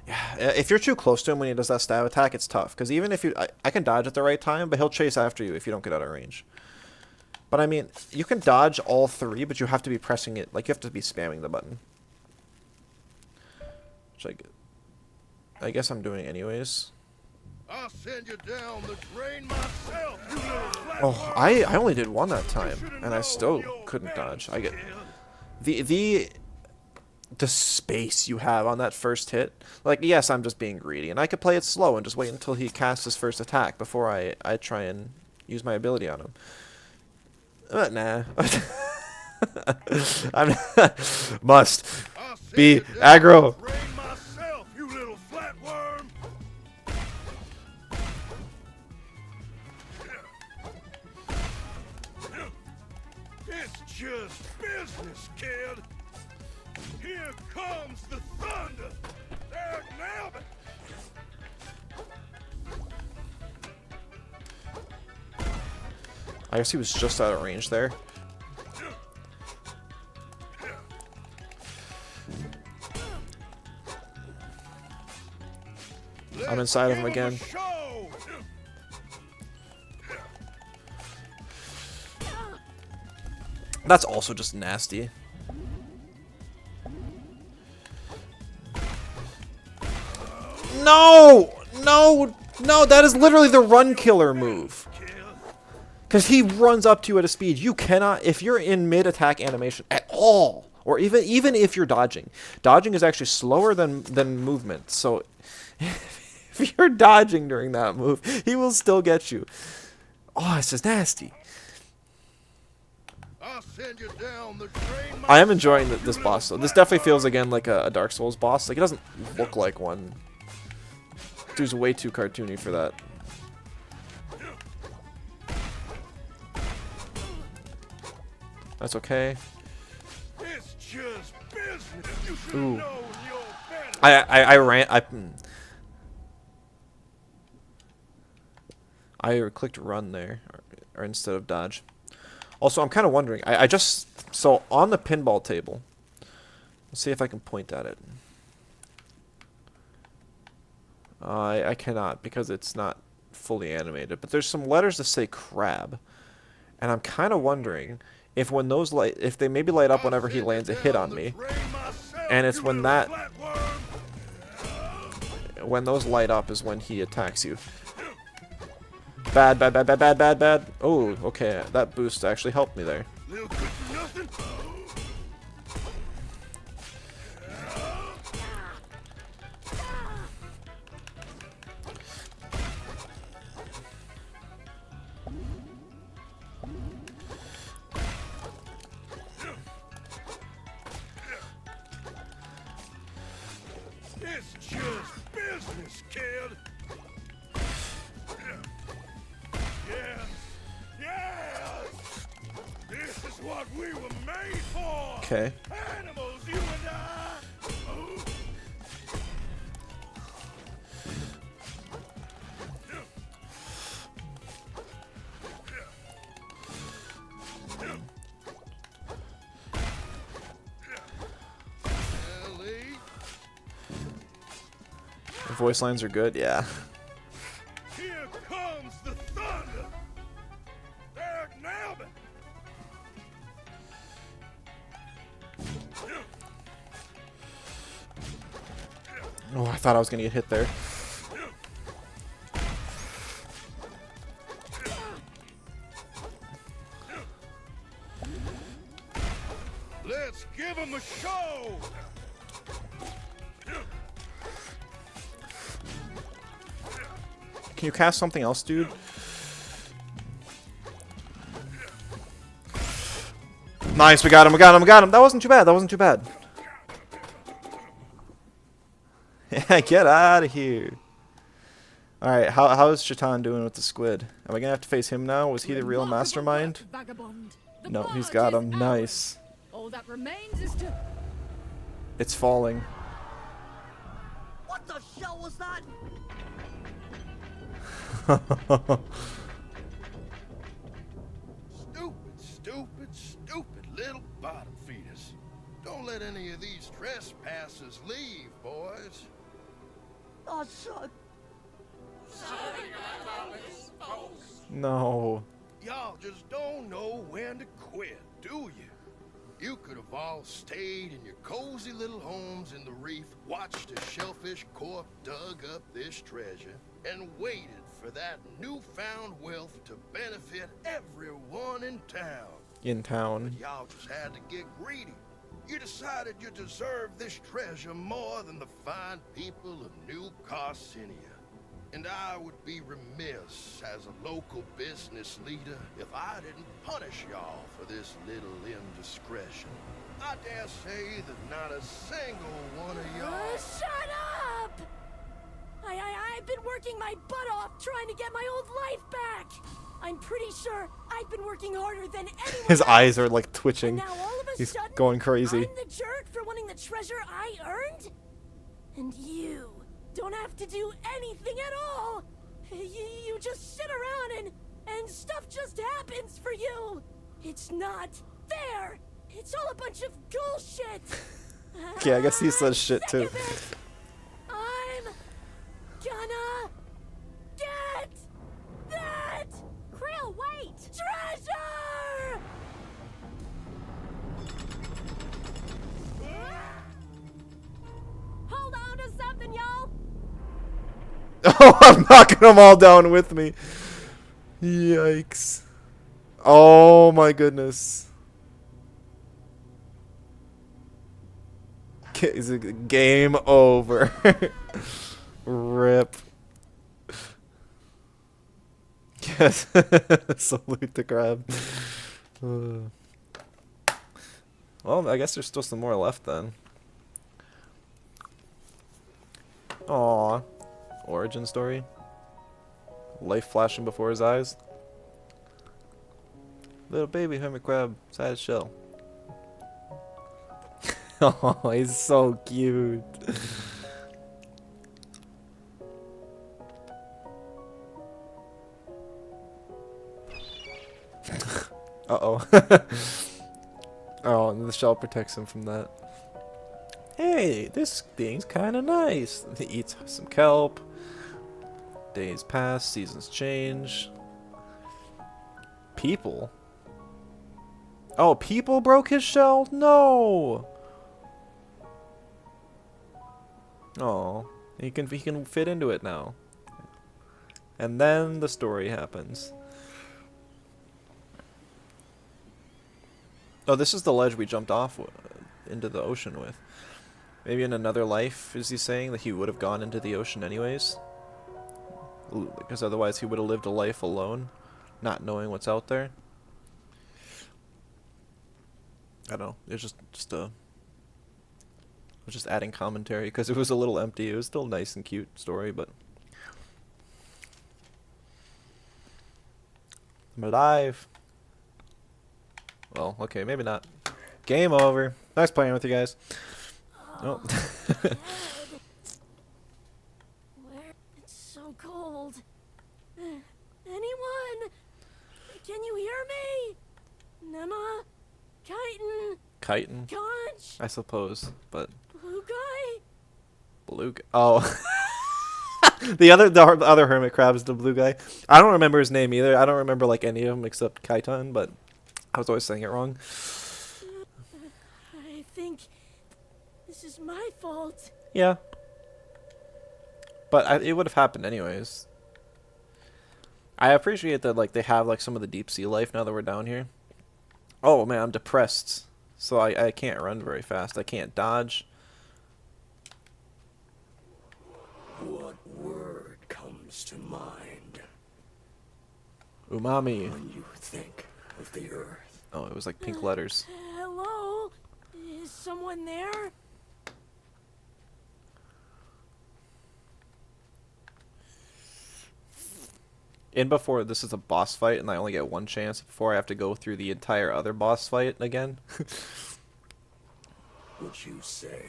Yeah, if you're too close to him when he does that stab attack, it's tough. Because even if you... I can dodge at the right time, but he'll chase after you if you don't get out of range. But I mean, you can dodge all 3, but you have to be pressing it. Like, you have to be spamming the button. Which I guess I'm doing anyways. I'll send you down the drain myself, you little flatworm. Oh, I only did 1 that time, and I still couldn't dodge. I get... The space you have on that first hit. Like, yes, I'm just being greedy, and I could play it slow and just wait until he casts his first attack before I try and use my ability on him. But nah. I'm must be aggro. Drain myself, you little flatworm. It's just business, kid. Here comes the thunder. There, now then. I guess he was just out of range there. I'm inside of him again. That's also just nasty. No! No! No, that is literally the run killer move. Because he runs up to you at a speed. You cannot, if you're in mid-attack animation at all, or even if you're dodging. Dodging is actually slower than movement. So if you're dodging during that move, he will still get you. Oh, it's just nasty. I'll send you down the drain I am enjoying this boss, though. This definitely feels, again, like a Dark Souls boss. Like, it doesn't look like one. Dude's way too cartoony for that. That's okay. It's just business. You should Ooh. know your better. I clicked run there, or instead of dodge. Also, I'm kind of wondering. So on the pinball table, let's see if I can point at it. I cannot because it's not fully animated. But there's some letters that say crab, and I'm kind of wondering if when those if they maybe light up whenever he lands a hit on me, and it's when when those light up is when he attacks you. Bad, bad, bad, bad, bad, bad, bad. Oh, okay. That boost actually helped me there. Little good for nothing. It's just business, kid. Yes, yes. This is what we were made for. Okay. Animals, you and I. Oh. Ellie, voice lines are good, yeah. Here comes the thunder! There, nailed it! Oh, I thought I was gonna get hit there. Let's give him a show! Can you cast something else, dude? Nice, we got him, we got him, we got him. That wasn't too bad, that wasn't too bad. Yeah, get out of here. Alright, how is Shaitan doing with the squid? Am I gonna have to face him now? Was he the real mastermind? No, he's got him. Nice. All that remains is to... It's falling. What the hell was that? Stupid little bottom feeders. Don't let any of these trespassers leave, boys. Oh, son. No. Y'all just don't know when to quit, do you? You could have all stayed in your cozy little homes in the reef, watched a shellfish corp dug up this treasure, and waited for that newfound wealth to benefit everyone in town. In town. Y'all just had to get greedy. You decided you deserved this treasure more than the fine people of New Carcinia. And I would be remiss as a local business leader if I didn't punish y'all for this little indiscretion. I dare say that not a single one of y'all... Shut up! I've been working my butt off trying to get my old life back. I'm pretty sure I've been working harder than anyone His else. eyes are like And twitching. now all of a He's sudden, going crazy. I'm the jerk for wanting the treasure I earned? And you don't have to do anything at all. You just sit around and stuff just happens for you. It's not fair. It's all a bunch of bullshit. Okay, I guess he says shit Sick too. of it. I'm gonna get that Krill, wait! treasure! Hold on to something, y'all! Oh, I'm knocking them all down with me. Yikes. Oh my goodness. Is it game over? Rip. Yes. Salute the crab. Well, I guess there's still some more left then. Aww. Origin story. Life flashing before his eyes. Little baby hermit crab, inside his shell. Oh, he's so cute. Uh-oh. Oh, and the shell protects him from that. Hey, this thing's kinda nice. He eats some kelp. Days pass, seasons change. People? Oh, people broke his shell? No! Oh, he can fit into it now. And then the story happens. Oh, this is the ledge we jumped off into the ocean with. Maybe in another life, is he saying that he would have gone into the ocean anyways? Because otherwise he would have lived a life alone, not knowing what's out there. I don't know. It's just a... I was just adding commentary because it was a little empty. It was still a nice and cute story, but... I'm alive. Well, okay, maybe not. Game over. Nice playing with you guys. Oh. Where? It's so cold. Anyone? Can you hear me? Nema? Chitin? Chitin, Conch? I suppose, but Blue guy? blue. Oh. The other hermit crab is the blue guy. I don't remember his name either. I don't remember like any of them except Kaitan, but I was always saying it wrong. I think this is my fault. Yeah. But it would have happened anyways. I appreciate that like they have like some of the deep sea life now that we're down here. Oh man, I'm depressed. So I can't run very fast. I can't dodge. What word comes to mind Umami. when you think of the earth? Oh, it was like pink letters. Hello? Is someone there? In before, this is a boss fight, and I only get one chance before I have to go through the entire other boss fight again. Would you say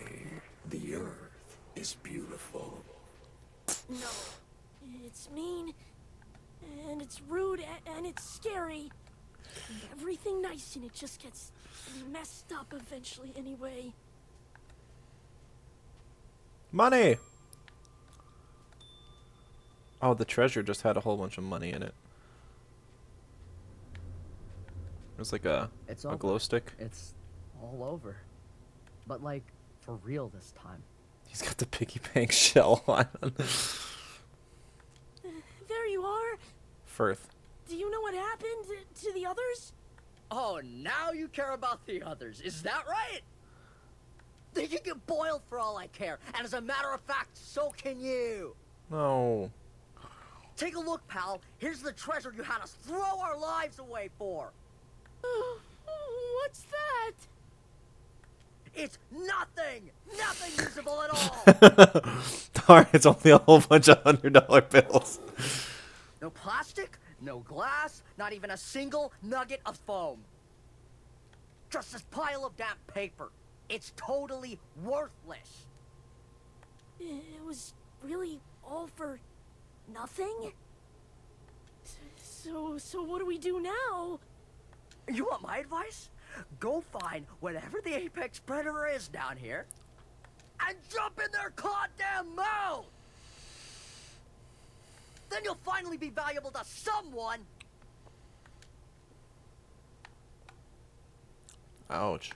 the earth is beautiful? No. It's mean, and it's rude, and it's scary. And everything nice in it just gets messed up eventually anyway. Money! Oh, the treasure just had a whole bunch of money in it. There's like a over. glow stick. It's all over. But like, for real this time. He's got the piggy bank shell on. There you are. Firth. Do you know what happened to the others? Oh, now you care about the others. Is that right? They can get boiled for all I care. And as a matter of fact, so can you. No. Take a look, pal. Here's the treasure you had us throw our lives away for. What's that? It's nothing! Nothing usable at all! Darn, it's only a whole bunch of $100 bills. No plastic, no glass, not even a single nugget of foam. Just this pile of damp paper. It's totally worthless. It was really all for nothing? So what do we do now? You want my advice? Go find whatever the apex predator is down here and jump in their goddamn mouth! Then you'll finally be valuable to someone! Ouch.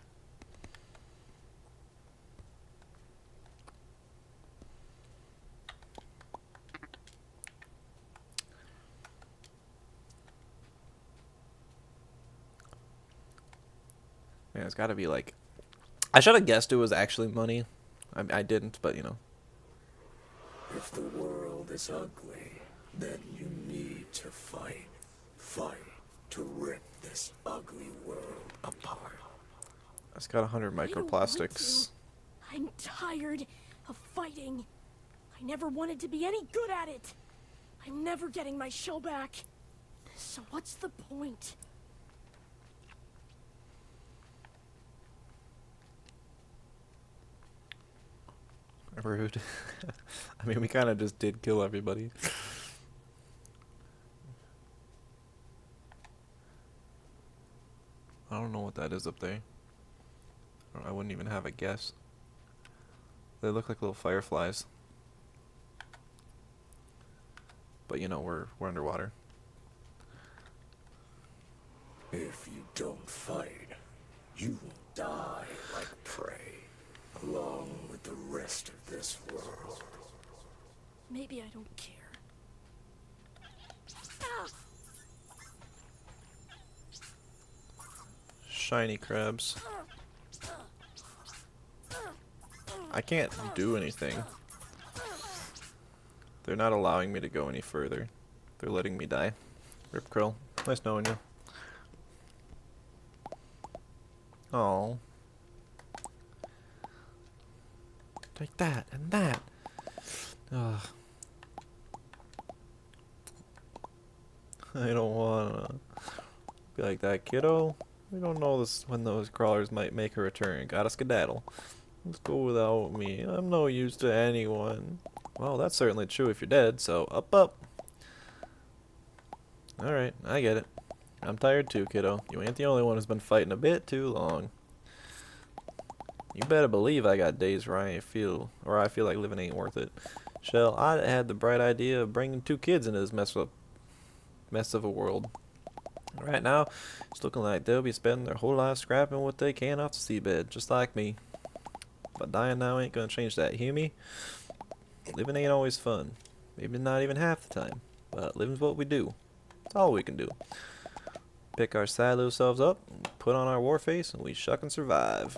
Man, it's gotta be like... I should have guessed it was actually money. I didn't, but you know. If the world is ugly, then you need to fight. Fight to rip this ugly world apart. It's got 100 I don't want microplastics. to. I'm tired of fighting. I never wanted to be any good at it. I'm never getting my shell back. So what's the point? Rude. I mean, we kind of just did kill everybody. I don't know what that is up there. I wouldn't even have a guess. They look like little fireflies. But you know, we're underwater. If you don't fight, you will die like prey, along with the rest of this world. Maybe I don't care. Ah! Shiny crabs. I can't do anything. They're not allowing me to go any further. They're letting me die. Rip Krill. Nice knowing you. Oh. Take that and that. Ugh. I don't wanna be like that, kiddo. We don't know this when those crawlers might make a return. Gotta skedaddle. Let's go without me. I'm no use to anyone. Well, that's certainly true if you're dead, so up. Alright, I get it. I'm tired too, kiddo. You ain't the only one who's been fighting a bit too long. You better believe I got days where I feel like living ain't worth it. Shell, I had the bright idea of bringing 2 kids into this mess of a world. Right now, it's looking like they'll be spending their whole life scrapping what they can off the seabed, just like me. But dying now ain't gonna change that, hear me? Living ain't always fun. Maybe not even half the time. But living's what we do. It's all we can do. Pick our sad little selves up, put on our war face, and we shuck and survive.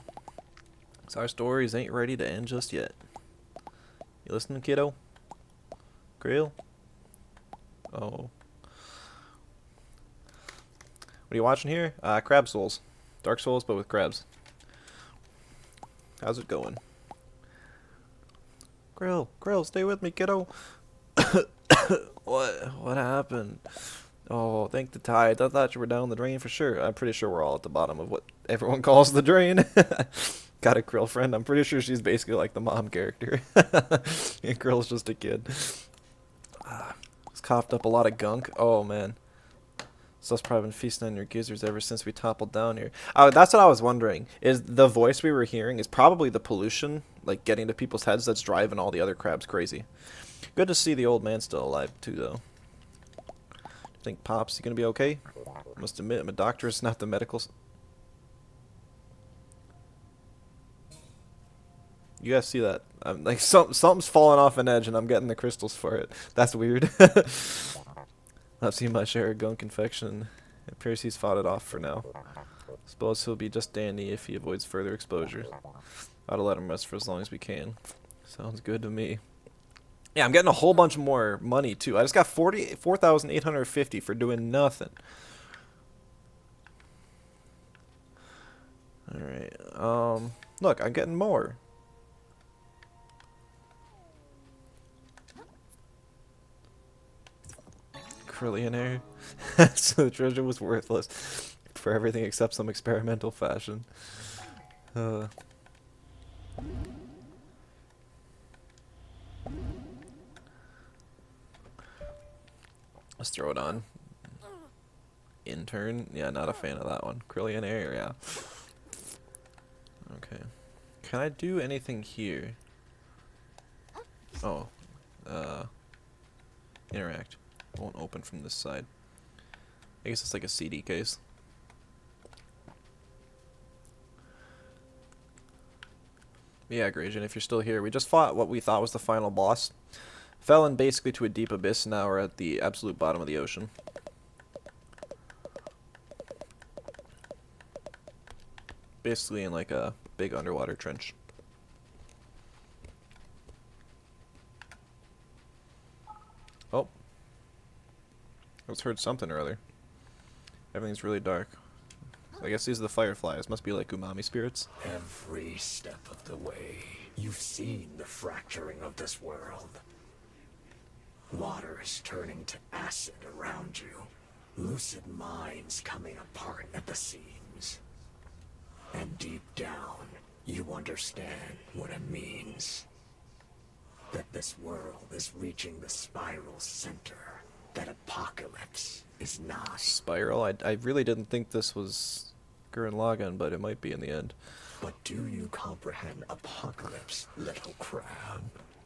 'Cause our stories ain't ready to end just yet. You listening, kiddo? Krill? Oh. What are you watching here? Crab Souls. Dark Souls, but with crabs. How's it going? Krill, stay with me, kiddo. What happened? Oh, thank the tide. I thought you were down the drain for sure. I'm pretty sure we're all at the bottom of what everyone calls the drain. Got a Krill friend. I'm pretty sure she's basically like the mom character. And Krill's just a kid. He's coughed up a lot of gunk. Oh, man. Stuff's probably been feasting on your gizzards ever since we toppled down here. Oh, that's what I was wondering. Is the voice we were hearing is probably the pollution, like getting to people's heads, that's driving all the other crabs crazy. Good to see the old man still alive, too, though. Think Pops, you gonna be okay? Must admit, I'm a doctor, it's not the medical... You guys see that? I'm like, something's falling off an edge and I'm getting the crystals for it. That's weird. I've seen my share of gunk infection. It appears he's fought it off for now. Suppose he'll be just dandy if he avoids further exposure. Ought to let him rest for as long as we can. Sounds good to me. Yeah, I'm getting a whole bunch more money too. I just got 4,850 for doing nothing. Alright, look, I'm getting more. Krillionaire. So the treasure was worthless for everything except some experimental fashion. Let's throw it on. Intern? Yeah, not a fan of that one. Krillionaire, yeah. Okay. Can I do anything here? Oh. Interact. Won't open from this side. I guess it's like a CD case. Yeah, Grayson, if you're still here, we just fought what we thought was the final boss. Fell in basically to a deep abyss, now we're at the absolute bottom of the ocean. Basically in like a big underwater trench. Oh. I just heard something or other. Everything's really dark. I guess these are the fireflies. Must be like umami spirits. Every step of the way, you've seen the fracturing of this world. Water is turning to acid around you. Lucid minds coming apart at the seams. And deep down, you understand what it means. That this world is reaching the spiral center. That apocalypse is nigh. Spiral? I really didn't think this was Gurren Lagann, but it might be in the end. But do you comprehend apocalypse, little crab?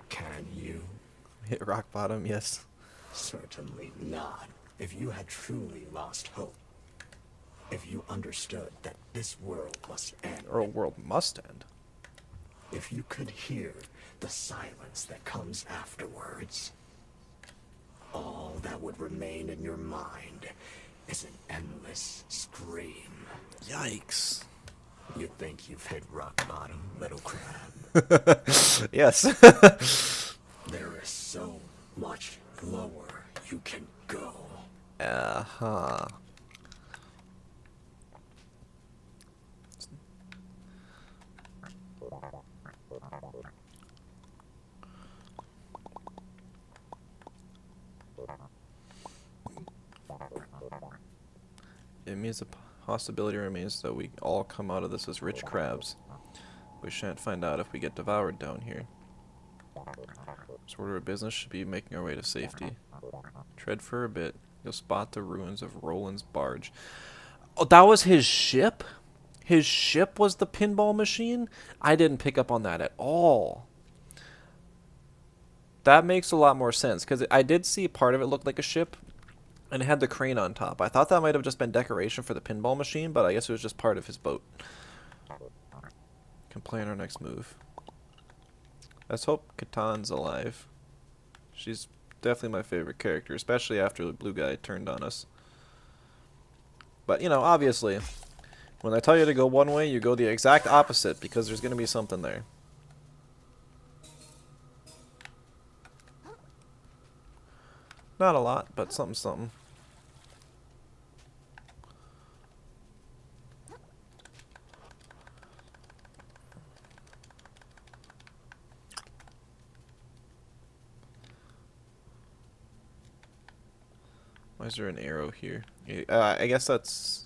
Can you? Hit rock bottom, yes. Certainly not. If you had truly lost hope. If you understood that this world must end. Or a world must end. If you could hear the silence that comes afterwards. All that would remain in your mind is an endless scream. Yikes. You think you've hit rock bottom, little crab? Yes. There is so much lower you can go. Uh-huh. It means the possibility remains that we all come out of this as rich crabs. We shan't find out if we get devoured down here. This order of business should be making our way to safety. Tread for a bit. You'll spot the ruins of Roland's barge. Oh, that was his ship? His ship was the pinball machine? I didn't pick up on that at all. That makes a lot more sense, because I did see part of it looked like a ship, and it had the crane on top. I thought that might have just been decoration for the pinball machine, but I guess it was just part of his boat. Can plan our next move. Let's hope Katan's alive. She's definitely my favorite character, especially after the blue guy turned on us. But, you know, obviously, when I tell you to go one way, you go the exact opposite, because there's going to be something there. Not a lot, but something, something. Why is there an arrow here? I guess that's...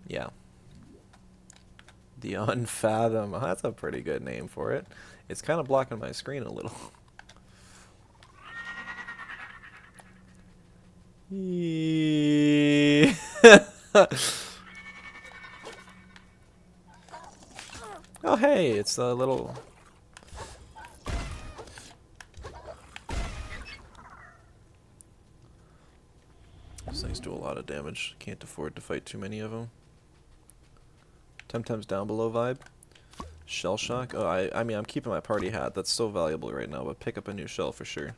Yeah. The Unfathom. That's a pretty good name for it. It's kind of blocking my screen a little. Oh, hey, it's a little... These things do a lot of damage. Can't afford to fight too many of them. Temtem's down below vibe. Shell shock. Oh, I mean, I'm keeping my party hat. That's so valuable right now, but pick up a new shell for sure.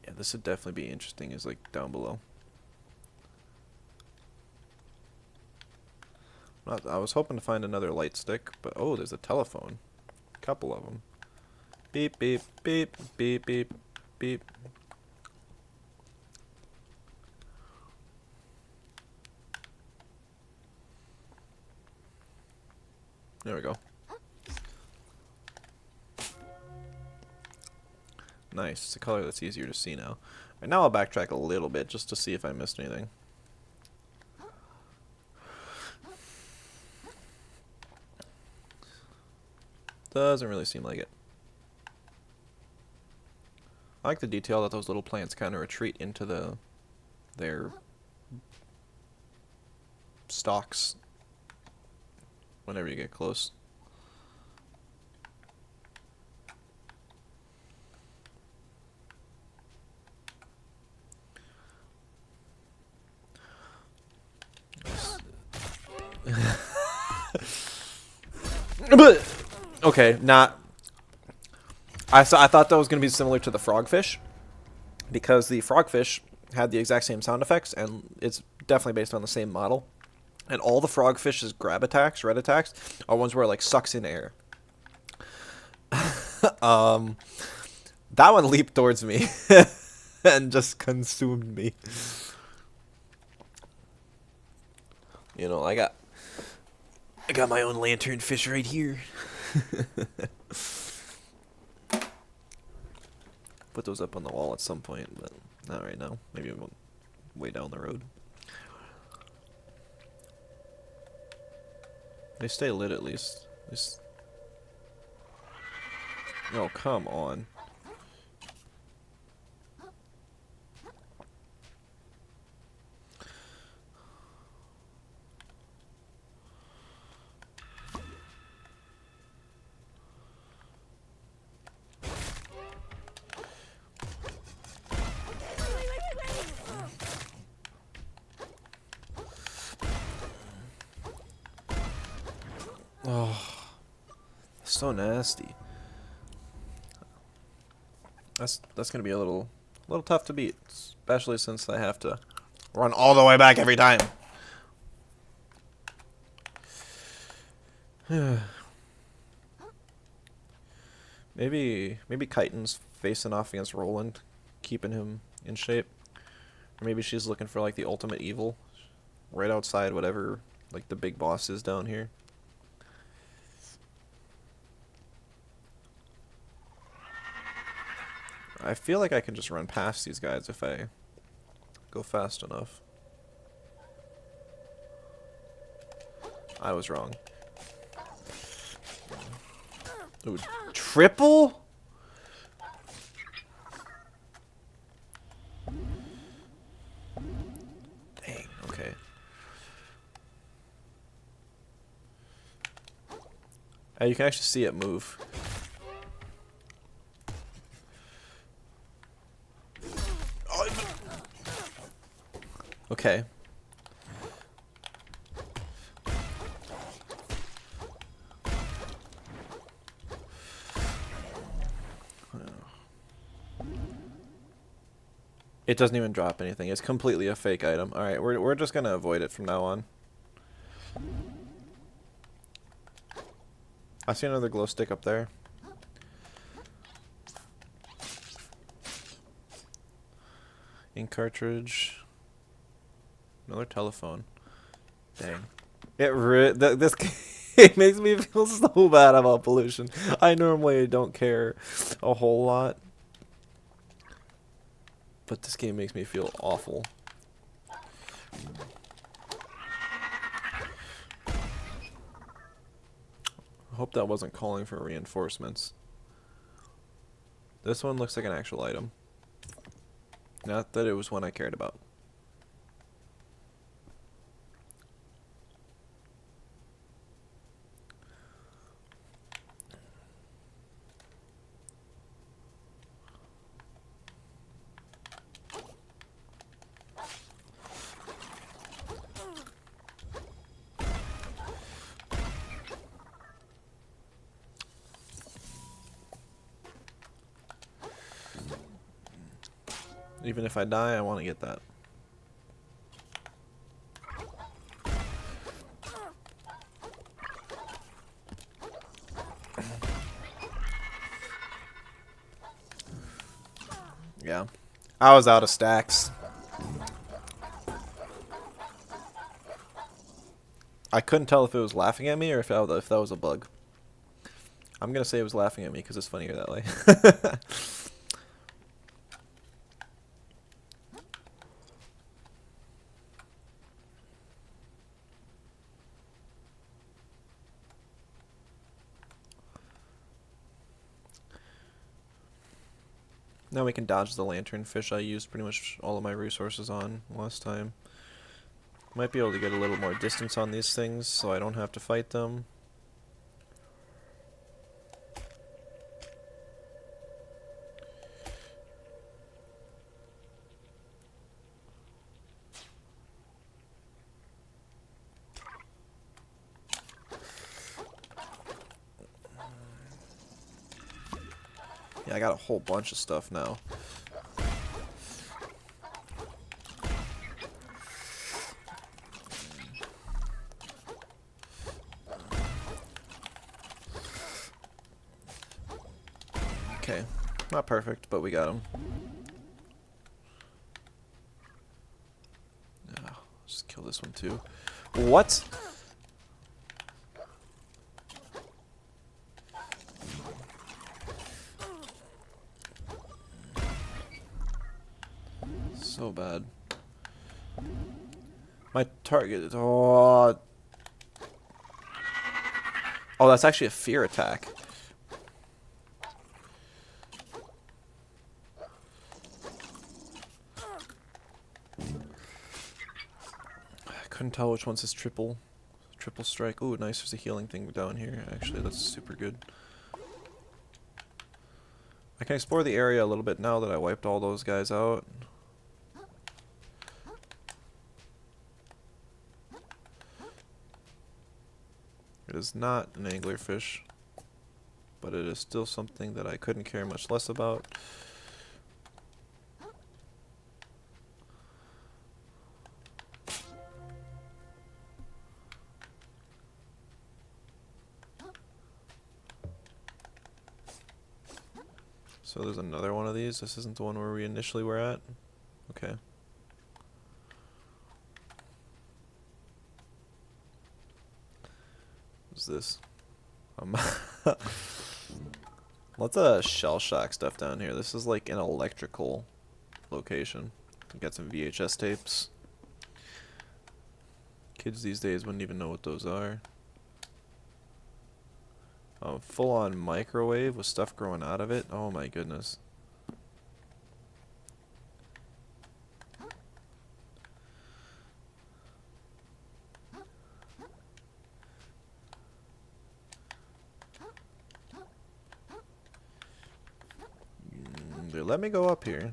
Yeah, this would definitely be interesting, is like down below. I was hoping to find another light stick, but oh, there's a telephone. Couple of them. Beep, beep, beep, beep, beep, beep. There we go. Nice. It's a color that's easier to see now. Right, now I'll backtrack a little bit just to see if I missed anything. Doesn't really seem like it. I like the detail that those little plants kind of retreat into their stalks whenever you get close. Okay, not. I thought that was going to be similar to the frogfish, because the frogfish had the exact same sound effects, and it's definitely based on the same model. And all the frogfish's grab attacks, red attacks, are ones where it like sucks in air. That one leaped towards me and just consumed me. You know, I got my own lanternfish right here. Put those up on the wall at some point, but not right now. Maybe way down the road. They stay lit at least. Oh, come on. Oh, so nasty. That's gonna be a little tough to beat, especially since I have to run all the way back every time. Maybe Chitin's facing off against Roland, keeping him in shape. Or maybe she's looking for like the ultimate evil, right outside whatever like the big boss is down here. I feel like I can just run past these guys if I go fast enough. I was wrong. Ooh, triple? You can actually see it move. Okay. It doesn't even drop anything. It's completely a fake item. Alright, we're just gonna avoid it from now on. I see another glow stick up there. Ink cartridge. Another telephone. Dang. This game makes me feel so bad about pollution. I normally don't care a whole lot. But this game makes me feel awful. I hope that wasn't calling for reinforcements. This one looks like an actual item. Not that it was one I cared about. Even if I die, I want to get that. Yeah. I was out of stacks. I couldn't tell if it was laughing at me or if that was a bug. I'm going to say it was laughing at me because it's funnier that way. Now we can dodge the lanternfish I used pretty much all of my resources on last time. Might be able to get a little more distance on these things so I don't have to fight them. Yeah, I got a whole bunch of stuff now. Okay, not perfect, but we got him. Just kill this one too. What? So bad. My target is... Oh, that's actually a fear attack. I couldn't tell which one's his triple strike. Ooh, nice. There's a healing thing down here. Actually, that's super good. I can explore the area a little bit now that I wiped all those guys out. It is not an anglerfish, but it is still something that I couldn't care much less about. So there's another one of these. This isn't the one where we initially were at. Okay. What's this? Lots of shell shock stuff down here. This is like an electrical location. We got some VHS tapes. Kids these days wouldn't even know what those are. Full-on microwave with stuff growing out of it. Oh my goodness. Seriously, let me go up here.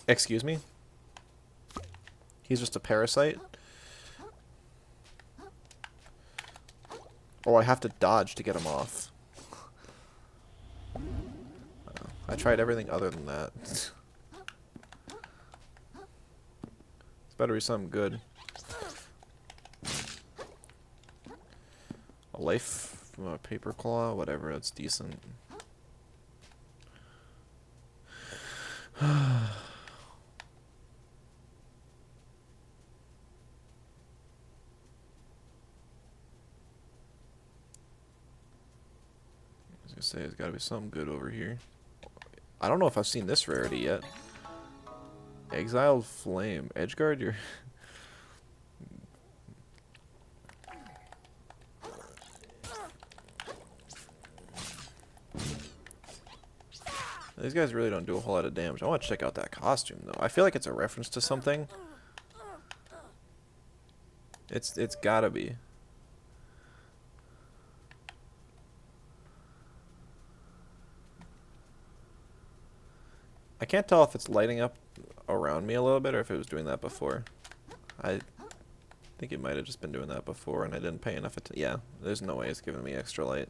Excuse me? He's just a parasite? Oh, I have to dodge to get him off. I tried everything other than that. It's better be something good. A life, a paper claw, whatever, that's decent. I was gonna say, there's gotta be something good over here. I don't know if I've seen this rarity yet. Exiled Flame. Edgeguard, you're... These guys really don't do a whole lot of damage. I want to check out that costume, though. I feel like it's a reference to something. It's gotta be. I can't tell if it's lighting up around me a little bit or if it was doing that before. I think it might have just been doing that before and I didn't pay enough attention. Yeah, there's no way it's giving me extra light.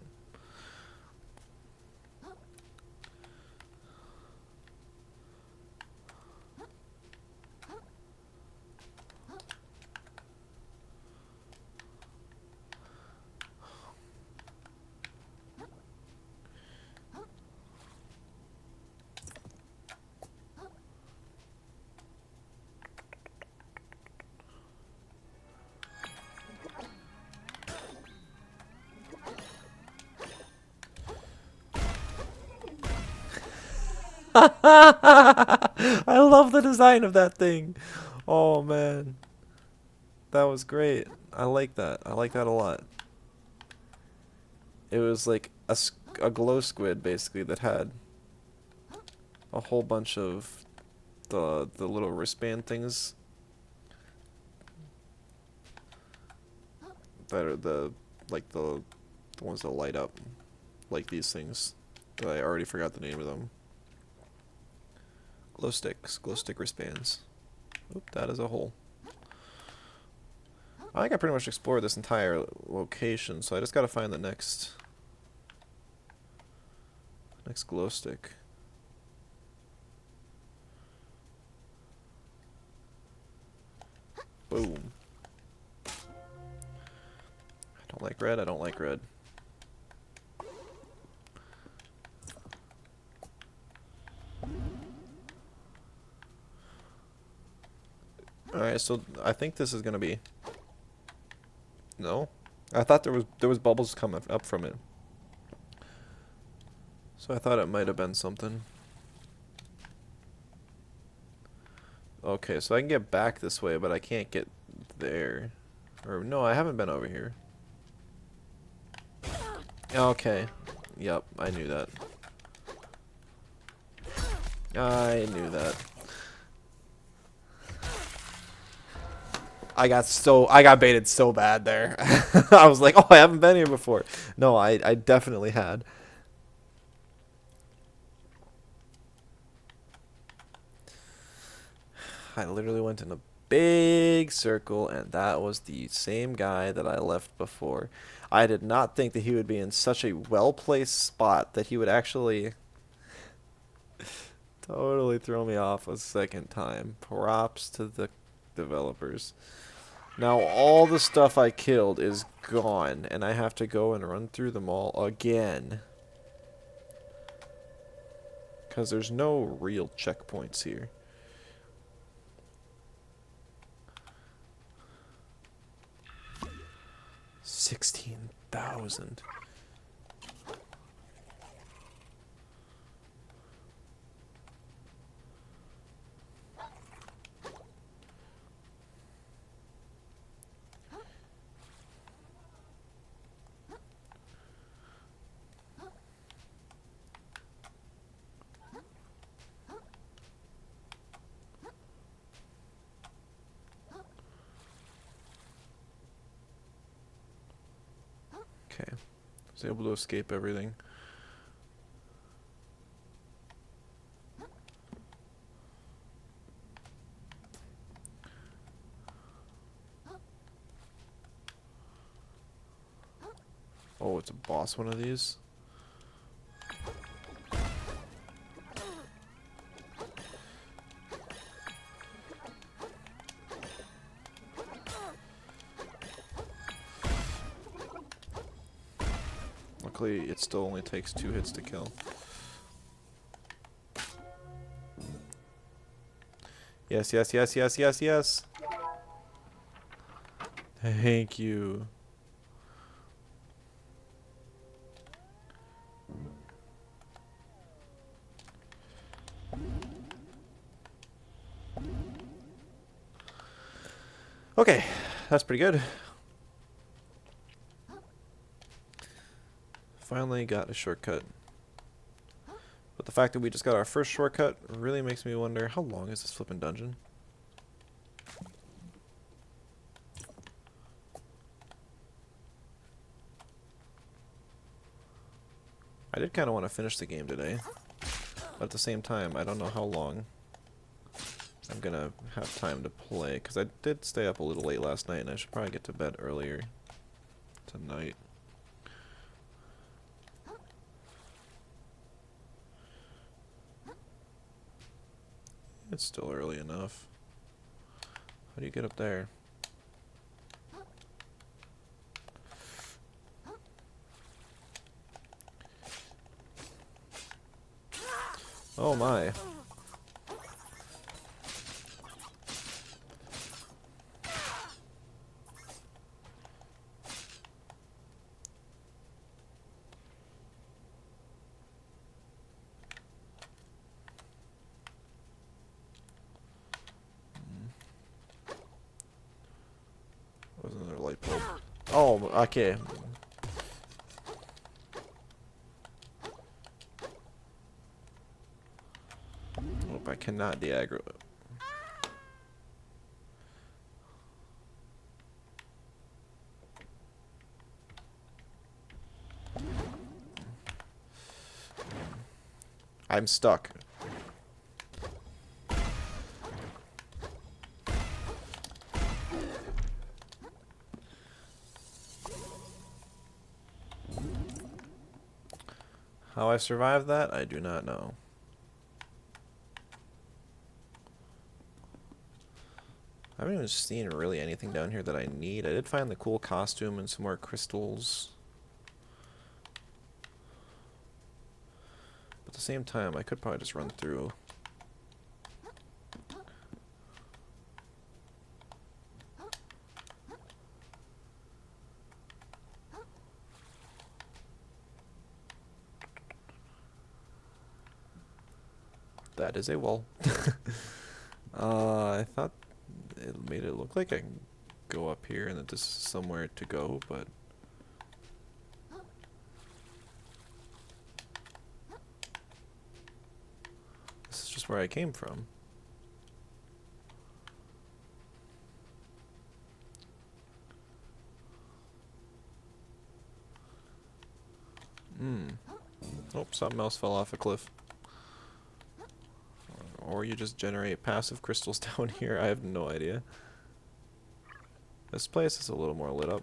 I love the design of that thing. Oh man, that was great. I like that. I like that a lot. It was like a glow squid basically that had a whole bunch of the little wristband things that are the ones that light up like these things. That I already forgot the name of them. Glow sticks, glow stick wristbands. Oop, that is a hole. I think I pretty much explored this entire location, so I just gotta find the next glow stick. Boom. I don't like red, I don't like red. Alright, so I think this is gonna be... No? I thought there was bubbles coming up from it. So I thought it might have been something. Okay, so I can get back this way, but I can't get there. Or, no, I haven't been over here. Okay. Yep, I knew that. I knew that. I got baited so bad there. I was like, oh, I haven't been here before. No, I definitely had. I literally went in a big circle, and that was the same guy that I left before. I did not think that he would be in such a well-placed spot that he would actually totally throw me off a second time. Props to the developers. Now all the stuff I killed is gone, and I have to go and run through them all again. Because there's no real checkpoints here. $16,000. Okay. Was able to escape everything. Oh, it's a boss one of these. Luckily, it still only takes 2 hits to kill. Yes, yes, yes, yes, yes, yes. Thank you. Okay, that's pretty good. Finally got a shortcut. But the fact that we just got our first shortcut really makes me wonder, how long is this flippin' dungeon? I did kind of want to finish the game today. But at the same time, I don't know how long I'm gonna have time to play, because I did stay up a little late last night and I should probably get to bed earlier tonight. It's still early enough. How do you get up there? Oh my. Where's another light bulb? Oh, okay. Nope, I cannot de-aggro it. I'm stuck. How I survived that, I do not know. I haven't even seen really anything down here that I need. I did find the cool costume and some more crystals. But at the same time, I could probably just run through. That is a wall. I thought it made it look like I can go up here and that this is somewhere to go, but this is just where I came from. Oh, something else fell off a cliff. Or you just generate passive crystals down here. I have no idea. This place is a little more lit up.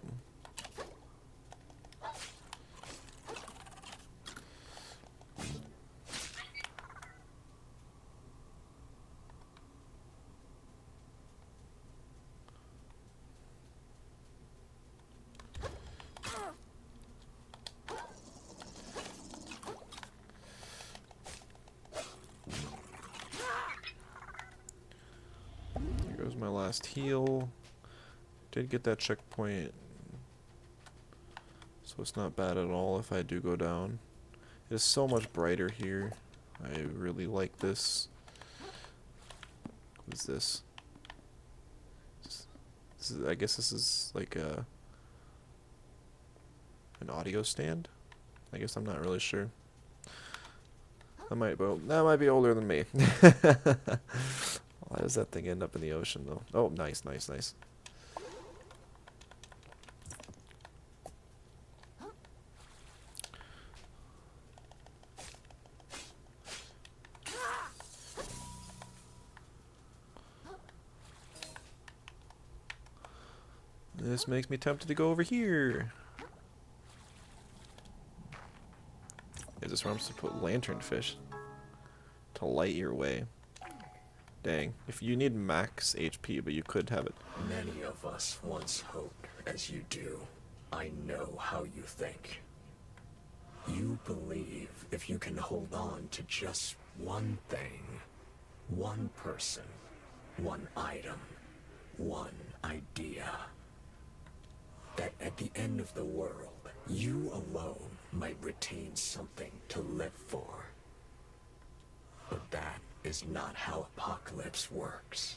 My last heal. Did get that checkpoint, so it's not bad at all if I do go down. It is so much brighter here. I really like this. What is this? I guess this is like an audio stand. I guess I'm not really sure. That might be older than me. Why does that thing end up in the ocean, though? Oh, nice, nice, nice. This makes me tempted to go over here. Is this where I'm supposed to put lanternfish? To light your way. Dang. If you need max HP, but you could have it. Many of us once hoped as you do. I know how you think. You believe if you can hold on to just one thing, one person, one item, one idea, that at the end of the world, you alone might retain something to live for. But that is not how Apocalypse works.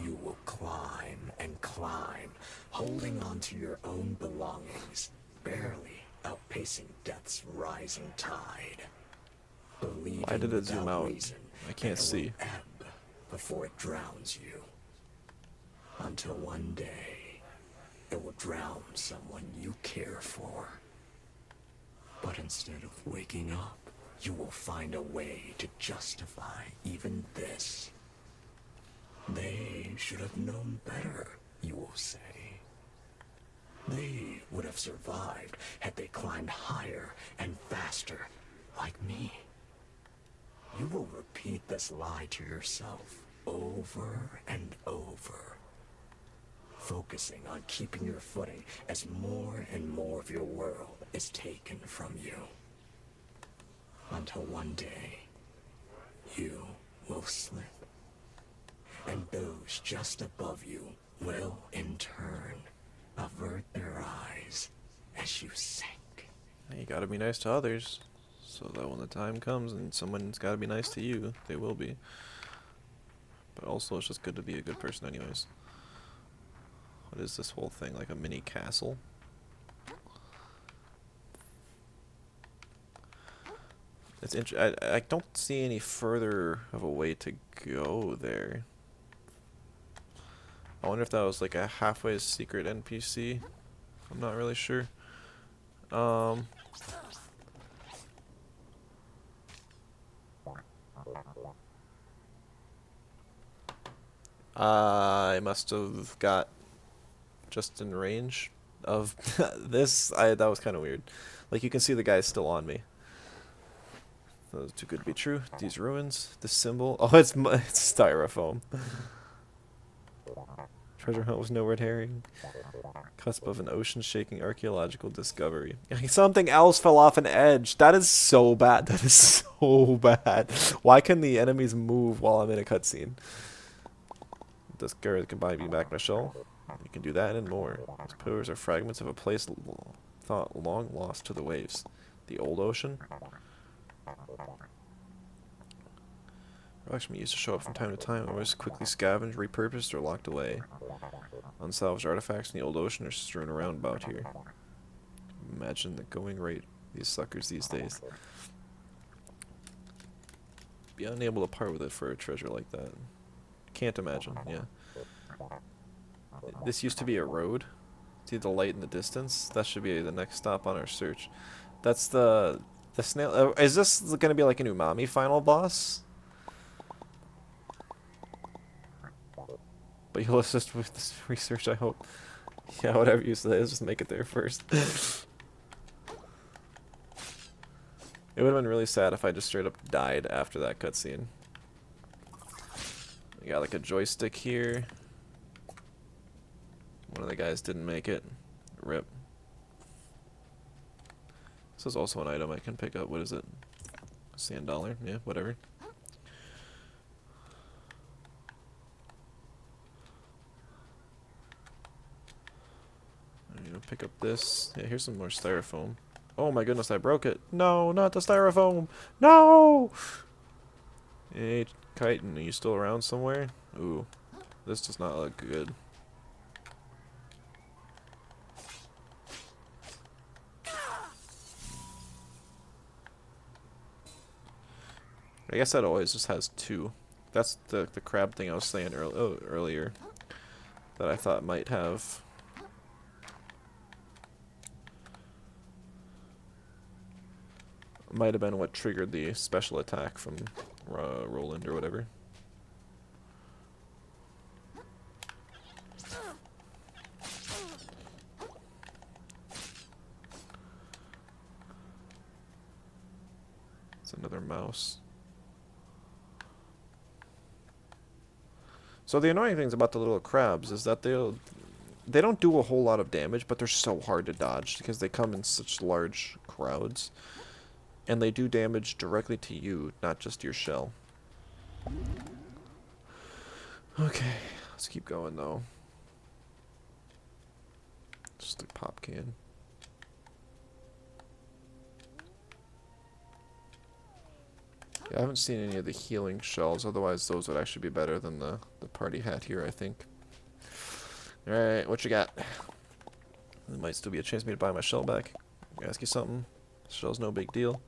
You will climb and climb, holding on to your own belongings, barely outpacing death's rising tide. Believing Why did it zoom without out? reason I can't that it see. will ebb before it drowns you. Until one day, it will drown someone you care for. But instead of waking up, you will find a way to justify even this. They should have known better, you will say. They would have survived had they climbed higher and faster, like me. You will repeat this lie to yourself over and over, focusing on keeping your footing as more and more of your world is taken from you. Until one day, you will slip. And those just above you will, in turn, avert their eyes as you sink. You gotta be nice to others, so that when the time comes and someone's gotta be nice to you, they will be. But also, it's just good to be a good person anyways. What is this whole thing, like a mini castle? It's I don't see any further of a way to go there. I wonder if that was like a halfway secret NPC. I'm not really sure. I must have got just in range of this. That was kind of weird. Like, you can see the guy's still on me. That was too good to be true. These ruins, this symbol. Oh, it's styrofoam. Treasure hunt was no red herring. Cusp of an ocean-shaking archaeological discovery. Something else fell off an edge. That is so bad. That is so bad. Why can the enemies move while I'm in a cutscene? This girl can buy me back my shell. You can do that and more. These pillars are fragments of a place thought long lost to the waves. The old ocean? Relics used to show up from time to time, always quickly scavenged, repurposed, or locked away. Unsalvaged artifacts in the old ocean are strewn around about here. Imagine the going rate of these suckers these days. Be unable to part with it for a treasure like that. Can't imagine, yeah. This used to be a road. See the light in the distance? That should be the next stop on our search. That's the snail. Is this going to be like an umami final boss? But you'll assist with this research, I hope. Yeah, whatever you say, just make it there first. It would have been really sad if I just straight up died after that cutscene. We got like a joystick here. One of the guys didn't make it. Rip. This is also an item I can pick up. What is it? Sand dollar? Yeah, whatever. I'm gonna pick up this. Yeah, here's some more styrofoam. Oh my goodness, I broke it. No, not the styrofoam. No! Hey, Chitin, are you still around somewhere? Ooh, this does not look good. I guess that always just has two. That's the crab thing I was saying earlier that I thought might have. Might have been what triggered the special attack from Roland or whatever. It's another mouse. So the annoying things about the little crabs is that they don't do a whole lot of damage, but they're so hard to dodge because they come in such large crowds. And they do damage directly to you, not just your shell. Okay, let's keep going though. Just a pop can. Yeah, I haven't seen any of the healing shells, otherwise those would actually be better than the party hat here, I think. Alright, what you got? There might still be a chance for me to buy my shell back. Ask you something. Shell's no big deal.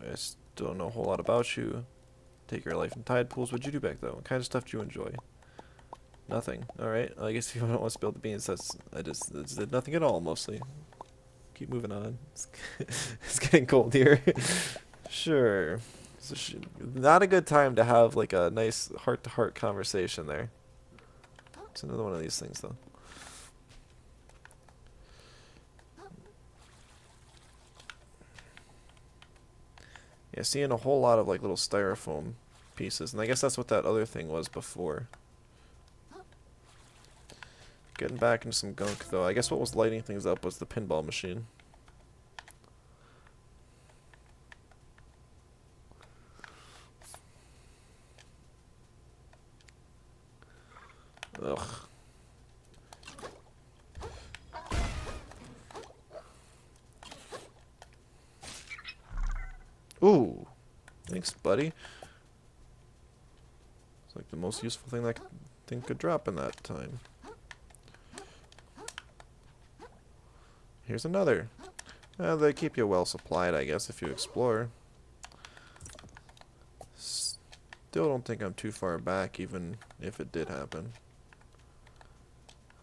I still don't know a whole lot about you. Take your life in tide pools. What'd you do back though? What kind of stuff do you enjoy? Nothing. Alright, well, I guess if you don't want to spill the beans, I just did nothing at all, mostly. Keep moving on. It's getting cold here. Sure. Not a good time to have like a nice heart-to-heart conversation there. It's another one of these things though. Yeah, seeing a whole lot of like little styrofoam pieces, and I guess that's what that other thing was before. Getting back into some gunk though. I guess what was lighting things up was the pinball machine. Ugh. Ooh. Thanks, buddy. It's like the most useful thing that thing could drop in that time. Here's another. They keep you well supplied, I guess, if you explore. Still don't think I'm too far back, even if it did happen.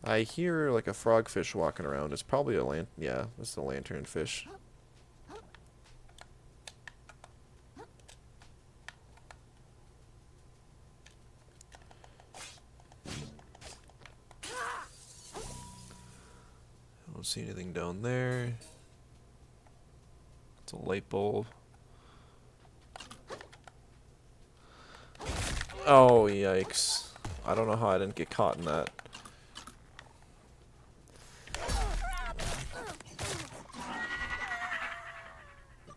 I hear like a frogfish walking around. It's probably a yeah, it's a lanternfish. I don't see anything down there. It's a light bulb. Oh, yikes. I don't know how I didn't get caught in that.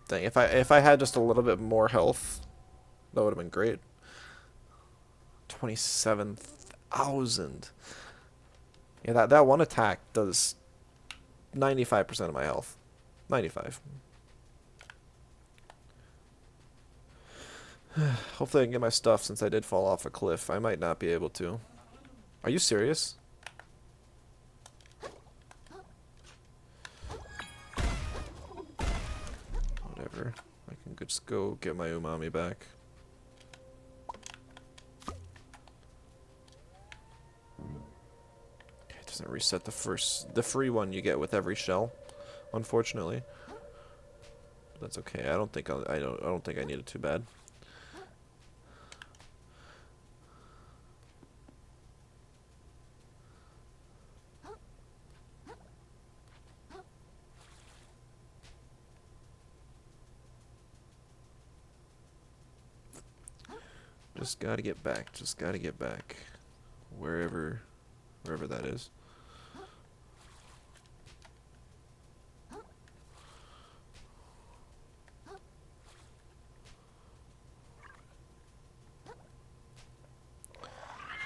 Dang, if I had just a little bit more health, that would have been great. 27,000. Yeah, that one attack does 95% of my health. 95. Hopefully I can get my stuff since I did fall off a cliff. I might not be able to. Are you serious? Whatever. I can just go get my umami back. It doesn't reset the free one you get with every shell, unfortunately. That's okay. I don't think I don't think I need it too bad. Just gotta get back. Just gotta get back. Wherever that is.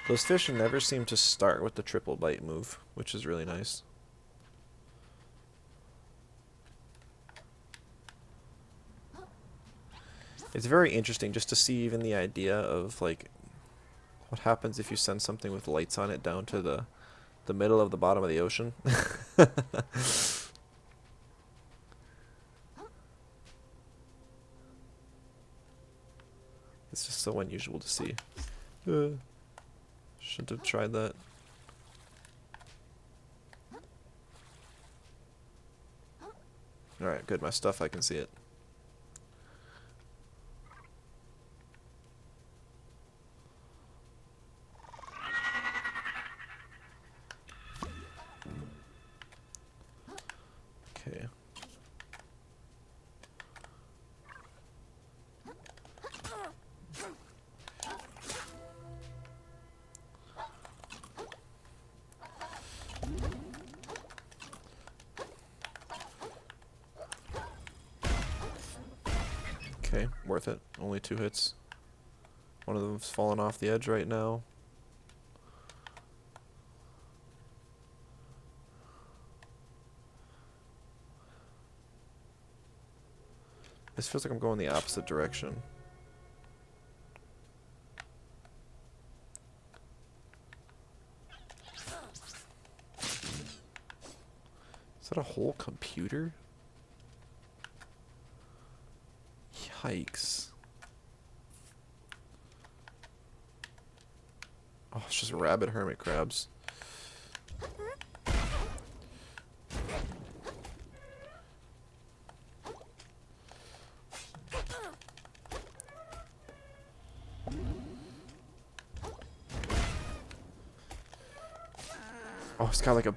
Those fish never seem to start with the triple bite move, which is really nice. It's very interesting just to see even the idea of like what happens if you send something with lights on it down to the middle of the bottom of the ocean. It's just so unusual to see. Shouldn't have tried that. Alright, good. My stuff, I can see it. Okay. Okay, worth it. Only 2 hits. One of them's falling off the edge right now. This feels like I'm going the opposite direction. Is that a whole computer? Yikes. Oh, it's just rabid hermit crabs. Oh, it's got like a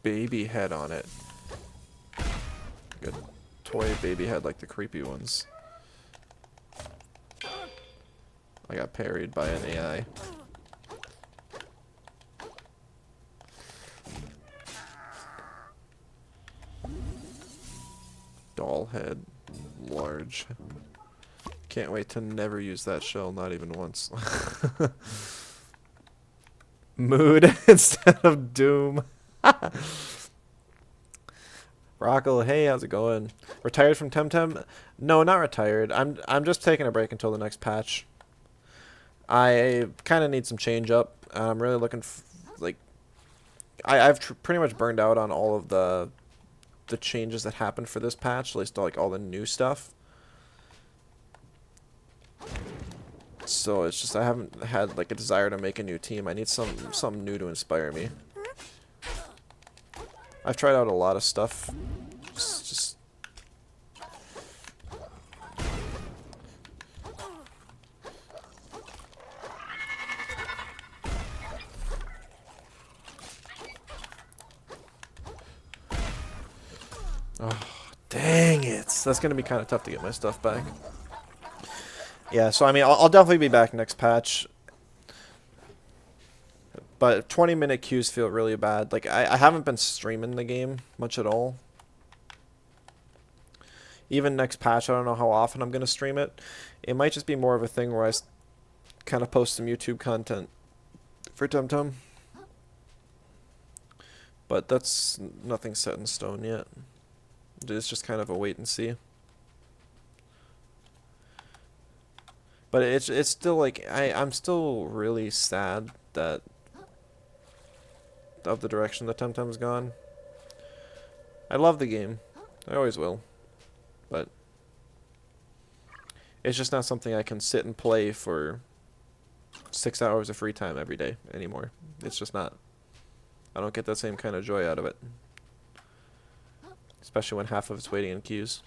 baby head on it. Like a toy baby head like the creepy ones. I got parried by an AI. Doll head. Large. Can't wait to never use that shell, not even once. Mood instead of doom. Rockle, hey, how's it going? Retired from Temtem? No, not retired. I'm just taking a break until the next patch. I kind of need some change up. I'm really looking like I've pretty much burned out on all of the changes that happened for this patch, at least like all the new stuff. So it's just I haven't had like a desire to make a new team. I need something new to inspire me. I've tried out a lot of stuff. Just oh, dang it. That's going to be kind of tough to get my stuff back. Yeah, so I mean, I'll definitely be back next patch. But 20-minute queues feel really bad. Like, I haven't been streaming the game much at all. Even next patch, I don't know how often I'm going to stream it. It might just be more of a thing where I kind of post some YouTube content for Temtem. But that's nothing set in stone yet. It's just kind of a wait and see. But it's still like I'm still really sad that of the direction that Temtem's gone. I love the game. I always will. But it's just not something I can sit and play for 6 hours of free time every day anymore. It's just not. I don't get that same kind of joy out of it. Especially when half of it's waiting in queues.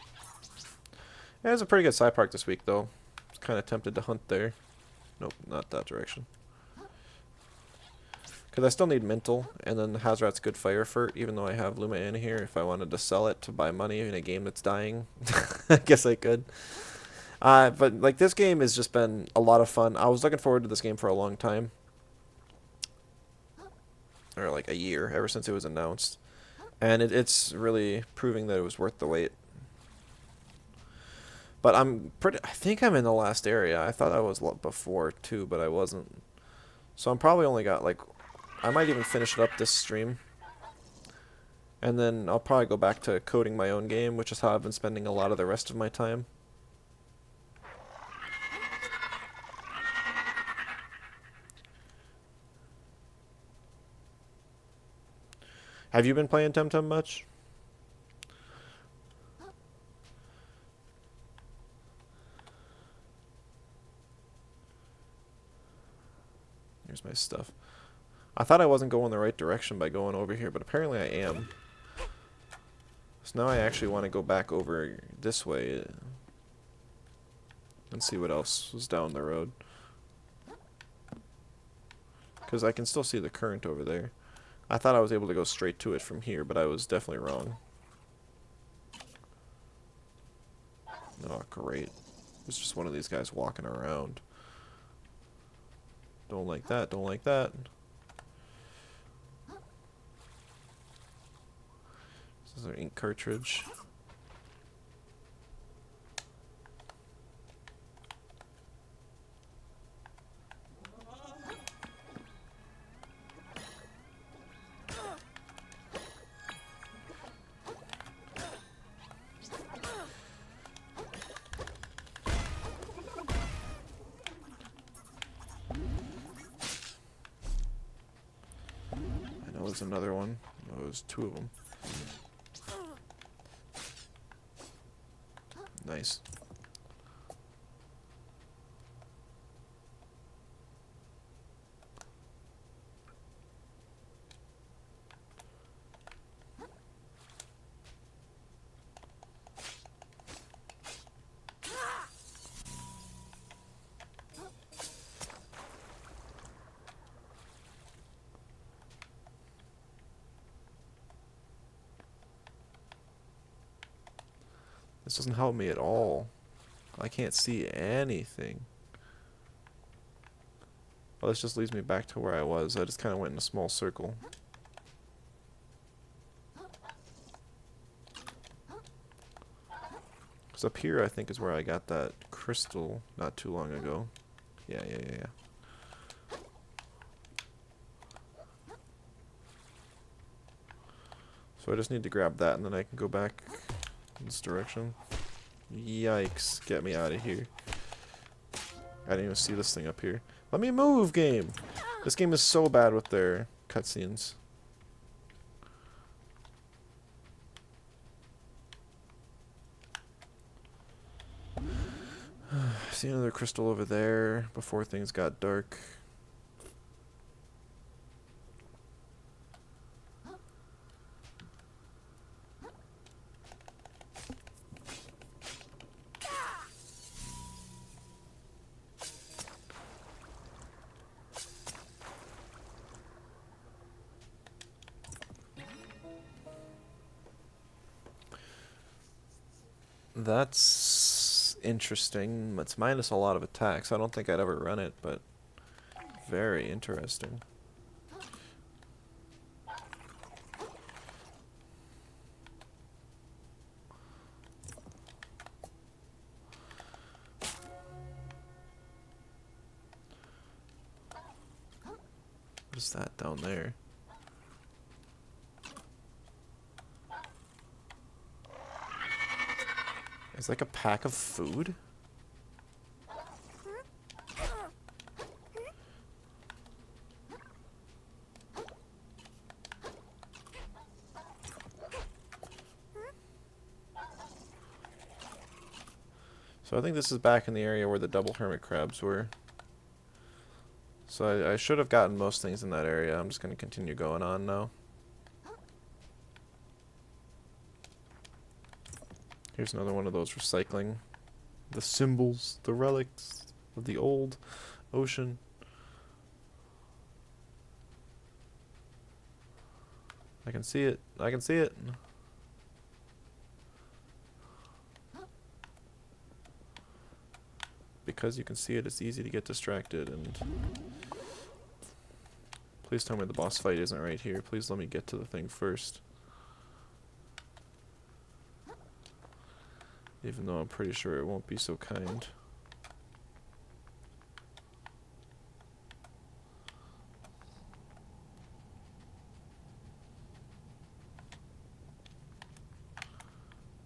Yeah, it was a pretty good side park this week, though. I was kind of tempted to hunt there. Nope, not that direction. Because I still need Mintel, and then Hazrat's good fire furt, even though I have Luma in here. If I wanted to sell it to buy money in a game that's dying, I guess I could. But like this game has just been a lot of fun. I was looking forward to this game for a long time. Or like a year, ever since it was announced. And it's really proving that it was worth the wait. But I think I'm in the last area. I thought I was before too, but I wasn't. So I'm probably only got like, I might even finish it up this stream. And then I'll probably go back to coding my own game, which is how I've been spending a lot of the rest of my time. Have you been playing Temtem much? Here's my stuff. I thought I wasn't going the right direction by going over here, but apparently I am. So now I actually want to go back over this way and see what else was down the road. Because I can still see the current over there. I thought I was able to go straight to it from here, but I was definitely wrong. Oh, great. It's just one of these guys walking around. Don't like that, don't like that. This is our ink cartridge. there's another one. Oh, there's two of them. Nice. This doesn't help me at all. I can't see anything. Well, this just leads me back to where I was. I just kind of went in a small circle. Because up here, I think, is where I got that crystal not too long ago. Yeah. So I just need to grab that, and then I can go back in this direction. Yikes, get me out of here. I didn't even see this thing up here. Let me move, game! This game is so bad with their cutscenes. See another crystal over there before things got dark. That's interesting. It's minus a lot of attacks. I don't think I'd ever run it, but very interesting. What is that down there? It's like a pack of food? So I think this is back in the area where the double hermit crabs were. So I should have gotten most things in that area. I'm just going to continue going on now. Here's another one of those recycling. The symbols, the relics of the old ocean. I can see it. I can see it. Because you can see it, it's easy to get distracted. And please tell me the boss fight isn't right here. Please let me get to the thing first. Even though I'm pretty sure it won't be so kind.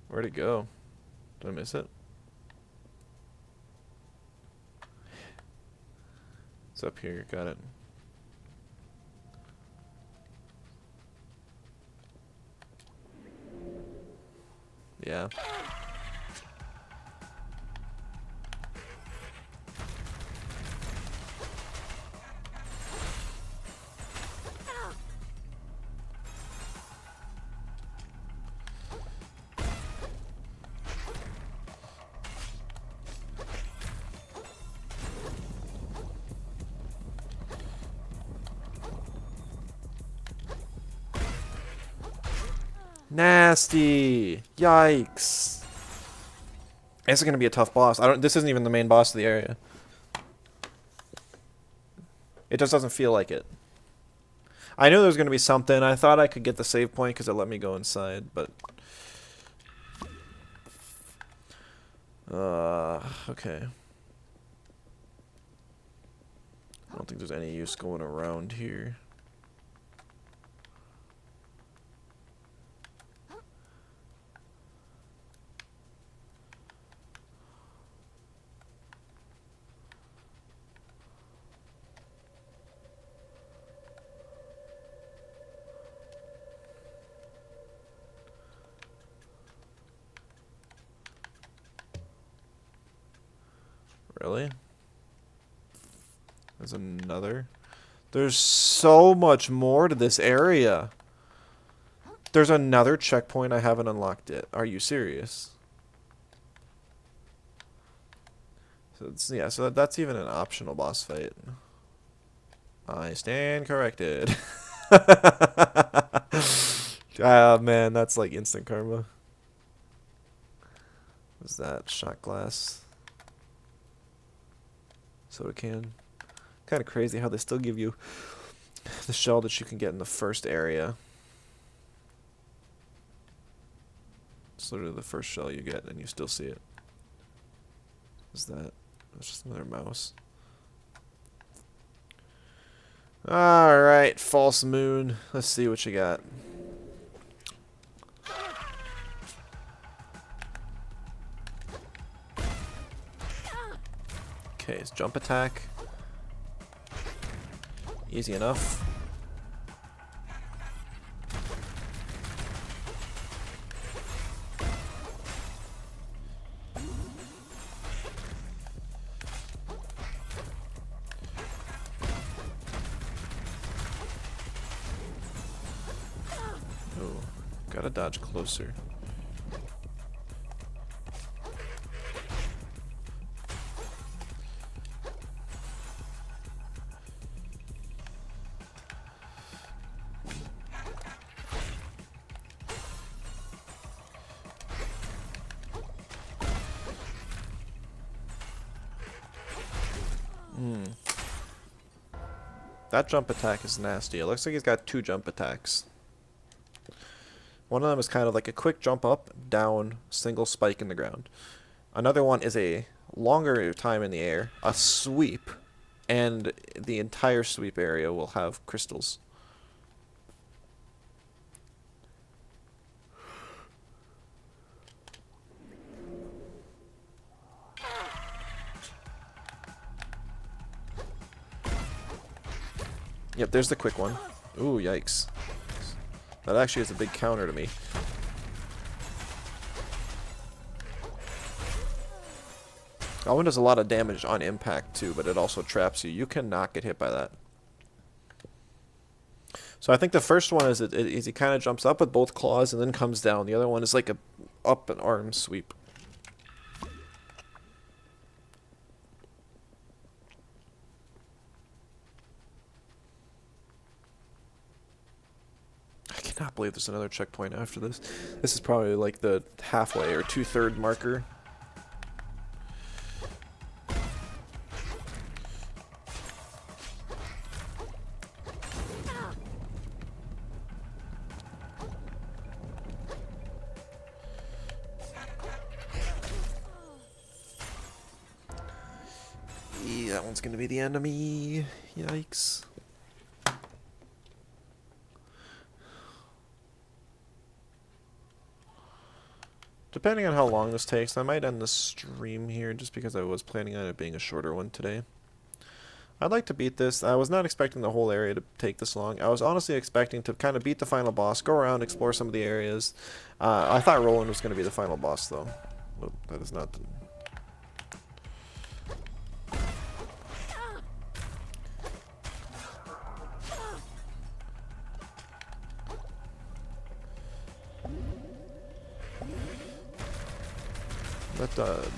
Where'd it go? Did I miss it? It's up here, got it. Yeah. Nasty! Yikes! This is gonna be a tough boss. This isn't even the main boss of the area. It just doesn't feel like it. I knew there was gonna be something. I thought I could get the save point because it let me go inside, but okay. I don't think there's any use going around here. Really? There's another. There's so much more to this area. There's another checkpoint I haven't unlocked yet. Are you serious? So it's, yeah, so that's even an optional boss fight. I stand corrected. Ah, man, that's like instant karma. What's that? Shot glass. Soda can. Kind of crazy how they still give you the shell that you can get in the first area. It's literally the first shell you get and you still see it. What's that? That's just another mouse. Alright, false moon. Let's see what you got. Okay, it's jump attack. Easy enough. Oh, gotta dodge closer. That jump attack is nasty. It looks like he's got 2 jump attacks. One of them is kind of like a quick jump up, down, single spike in the ground. Another one is a longer time in the air, a sweep, and the entire sweep area will have crystals. Yep, there's the quick one. Ooh, yikes. That actually is a big counter to me. That one does a lot of damage on impact too, but it also traps you. You cannot get hit by that. So I think the first one is he kind of jumps up with both claws and then comes down. The other one is like a up and arm sweep. I cannot believe there's another checkpoint after this. This is probably like the halfway or 2/3 marker. That one's gonna be the enemy. Yikes. Depending on how long this takes, I might end the stream here just because I was planning on it being a shorter one today. I'd like to beat this. I was not expecting the whole area to take this long. I was honestly expecting to kind of beat the final boss, go around, explore some of the areas. I thought Roland was going to be the final boss, though. But that is not.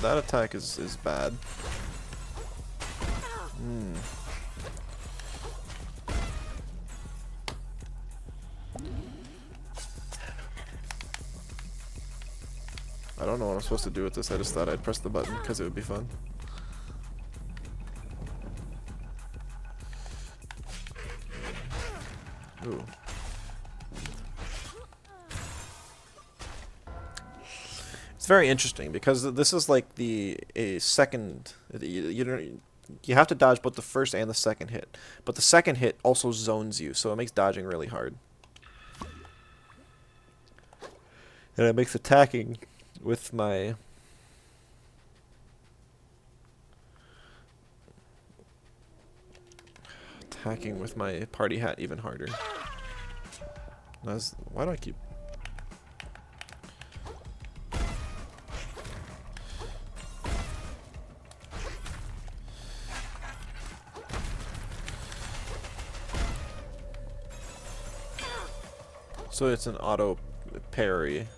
That attack is bad. I don't know what I'm supposed to do with this. I just thought I'd press the button because it would be fun. Ooh. It's very interesting because this is like a second. You have to dodge both the first and the second hit, but the second hit also zones you, so it makes dodging really hard, and it makes attacking with my party hat even harder. Why do I keep? So it's an auto parry.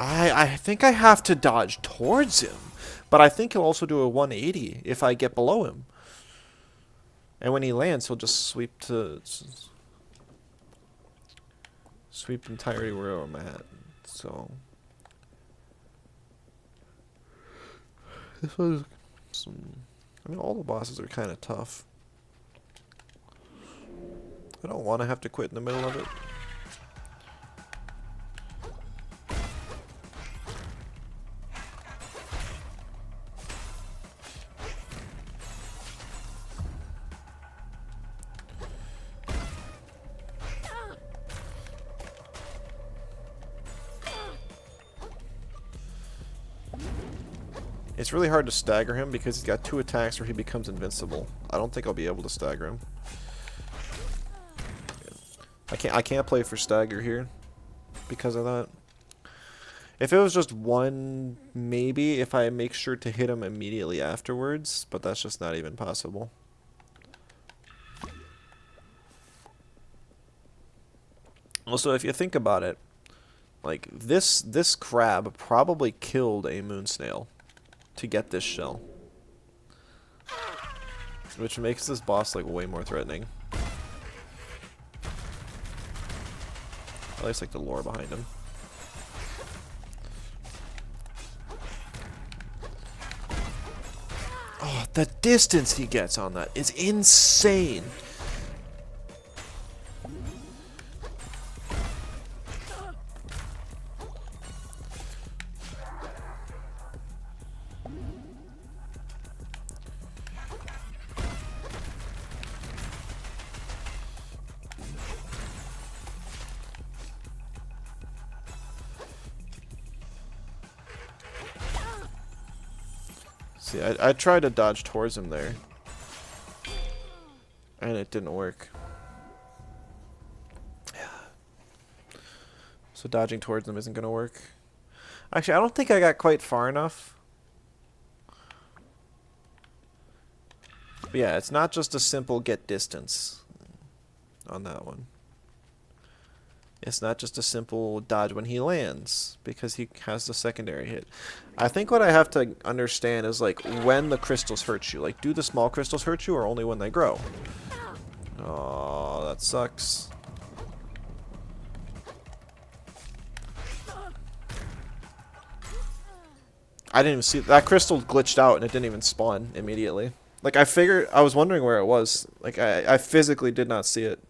I think I have to dodge towards him, but I think he'll also do a 180 if I get below him. And when he lands, he'll just sweep entirely where I'm at. So this was I mean, all the bosses are kind of tough. I don't want to have to quit in the middle of it. It's really hard to stagger him because he's got 2 attacks where he becomes invincible. I don't think I'll be able to stagger him. I can't play for stagger here because of that. If it was just 1, maybe if I make sure to hit him immediately afterwards, but that's just not even possible. Also, if you think about it, like this crab probably killed a moon snail to get this shell, which makes this boss like way more threatening. At least like the lore behind him. Oh, the distance he gets on that is insane. See, I tried to dodge towards him there, and it didn't work. So dodging towards him isn't going to work. Actually, I don't think I got quite far enough. But yeah, it's not just a simple get distance on that one. It's not just a simple dodge when he lands, because he has the secondary hit. I think what I have to understand is like when the crystals hurt you. Like, do the small crystals hurt you or only when they grow? Oh, that sucks. I didn't even see that crystal glitched out and it didn't even spawn immediately. Like, I was wondering where it was. Like, I physically did not see it.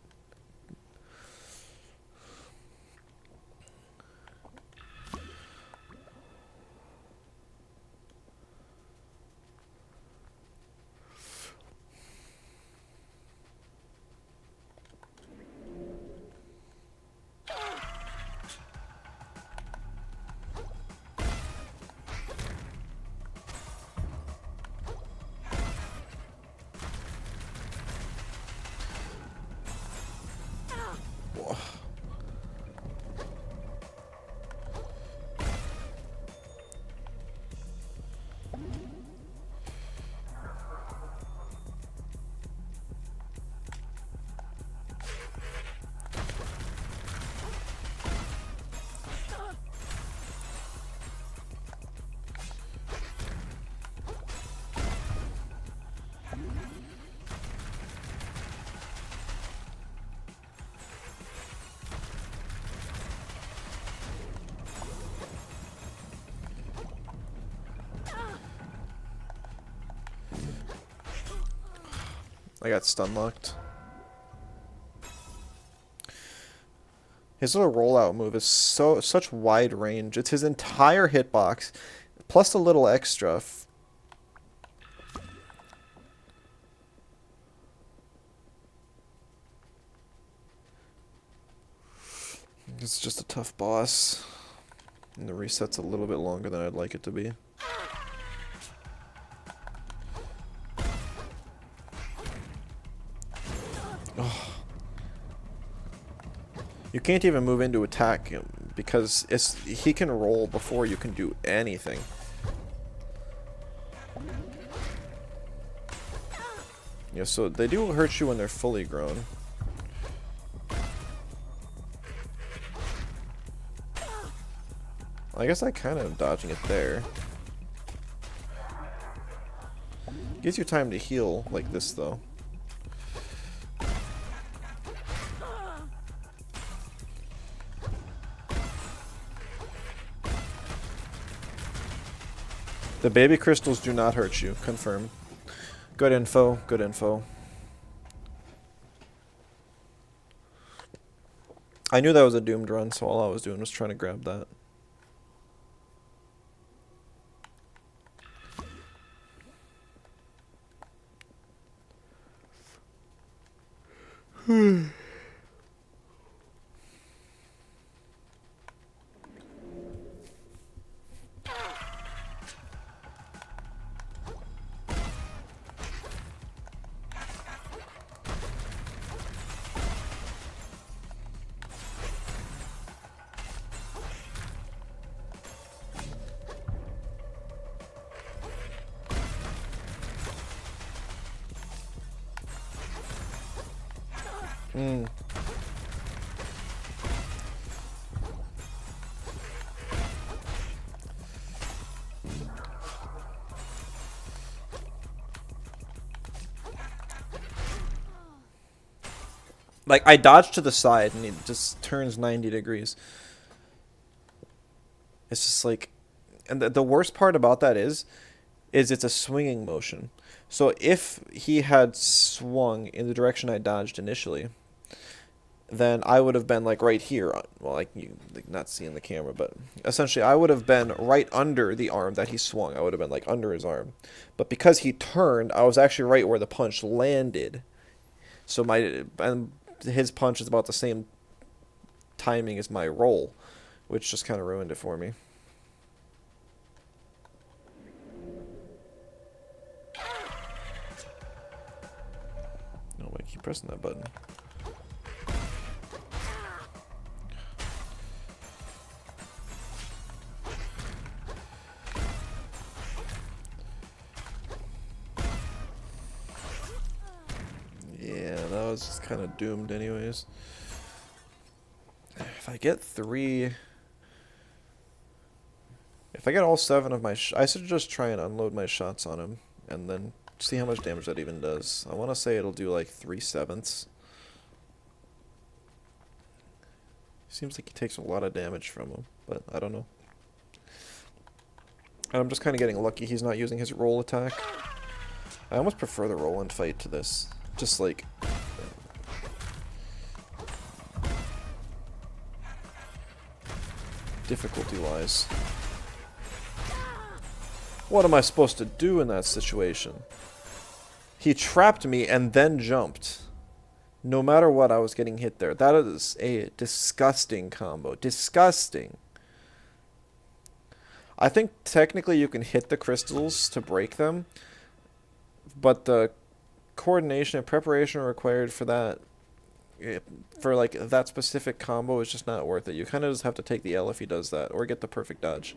I got stun locked. His little rollout move is such wide range. It's his entire hitbox, plus a little extra. It's just a tough boss. And the reset's a little bit longer than I'd like it to be. Oh. You can't even move into attack because he can roll before you can do anything. Yeah, so they do hurt you when they're fully grown. I guess I kind of am dodging it there. Gives you time to heal like this, though. The baby crystals do not hurt you. Confirm. Good info. Good info. I knew that was a doomed run, so all I was doing was trying to grab that. Like, I dodge to the side and it just turns 90 degrees. It's just like... And the worst part about that is it's a swinging motion. So if he had swung in the direction I dodged initially, then I would have been, like, right here. Well, like, you not seeing the camera, but essentially I would have been right under the arm that he swung. I would have been, like, under his arm. But because he turned, I was actually right where the punch landed. So his punch is about the same timing as my roll, which just kind of ruined it for me. No, I keep pressing that button. Yeah, that was just kind of doomed anyways. If I get all 7 of my I should just try and unload my shots on him and then see how much damage that even does. I want to say it'll do like 3/7. Seems like he takes a lot of damage from him, but I don't know. And I'm just kind of getting lucky he's not using his roll attack. I almost prefer the roll and fight to this. Just like... difficulty-wise. What am I supposed to do in that situation? He trapped me and then jumped. No matter what, I was getting hit there. That is a disgusting combo. Disgusting. I think technically you can hit the crystals to break them, but the coordination and preparation required for that, for like that specific combo, is just not worth it. You kind of just have to take the L if he does that, or get the perfect dodge.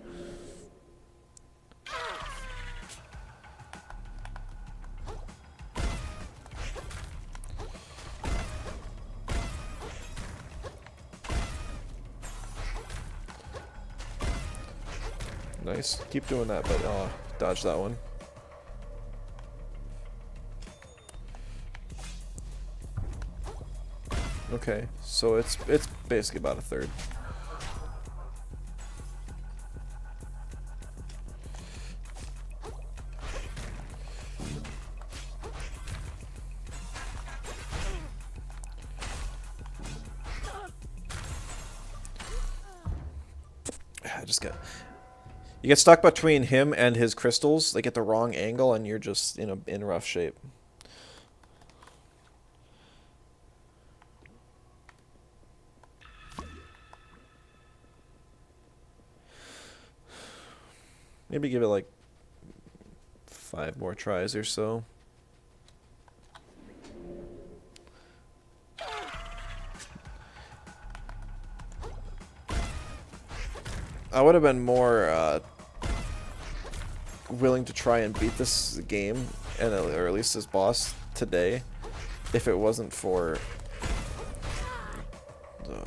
Nice. Keep doing that, but dodge that one. Okay, so it's basically about a third. I just got... You get stuck between him and his crystals, like at the wrong angle, and you're just in rough shape. Maybe give it like 5 more tries or so. I would have been more willing to try and beat this game, and or at least this boss today, if it wasn't for the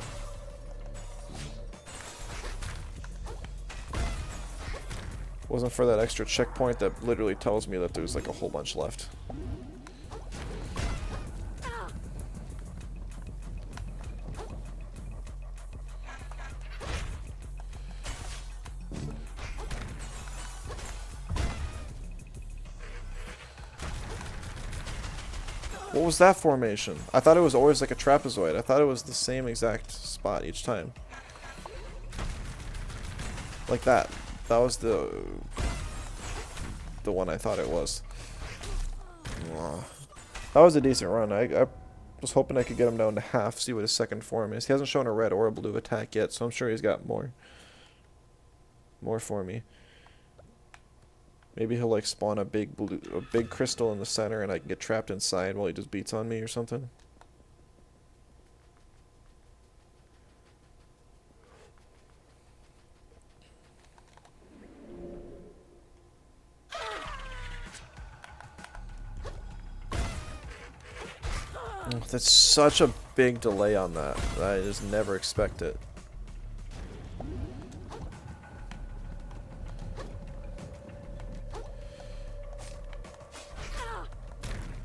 that extra checkpoint that literally tells me that there's like a whole bunch left. What was that formation? I thought it was always like a trapezoid. I thought it was the same exact spot each time. Like that. That was the one I thought it was. That was a decent run. I was hoping I could get him down to half, see what his second form is. He hasn't shown a red or a blue attack yet, so I'm sure he's got more for me. Maybe he'll like spawn a big crystal in the center and I can get trapped inside while he just beats on me or something. Oh, that's such a big delay on that. I just never expect it.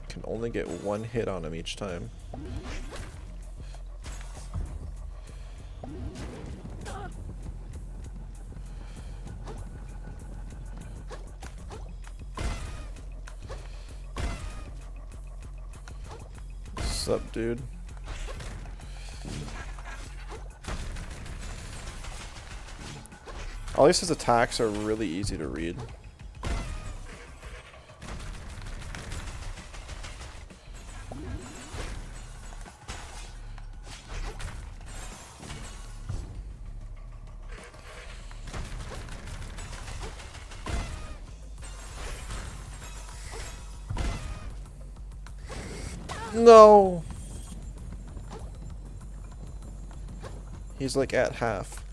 Can only get one hit on him each time. What's up, dude? At least his attacks are really easy to read. No! He's like at half.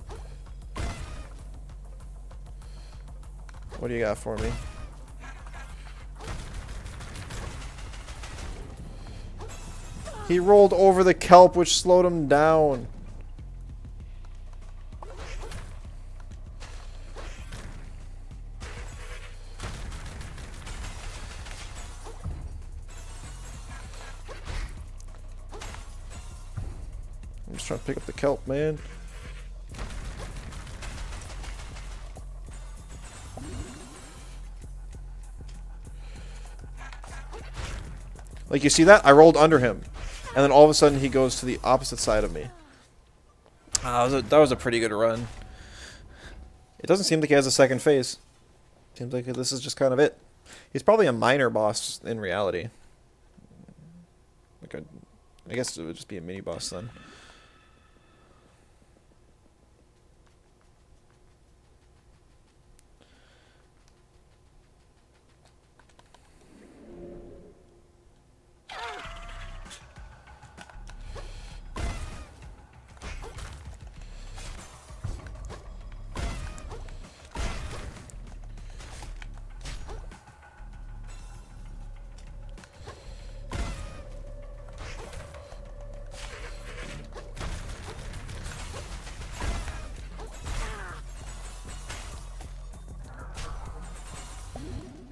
What do you got for me? He rolled over the kelp, which slowed him down. I'm just trying to pick up the kelp, man. Like, you see that? I rolled under him. And then all of a sudden he goes to the opposite side of me. That was a pretty good run. It doesn't seem like he has a second phase. Seems like this is just kind of it. He's probably a minor boss in reality. Like I guess it would just be a mini boss then.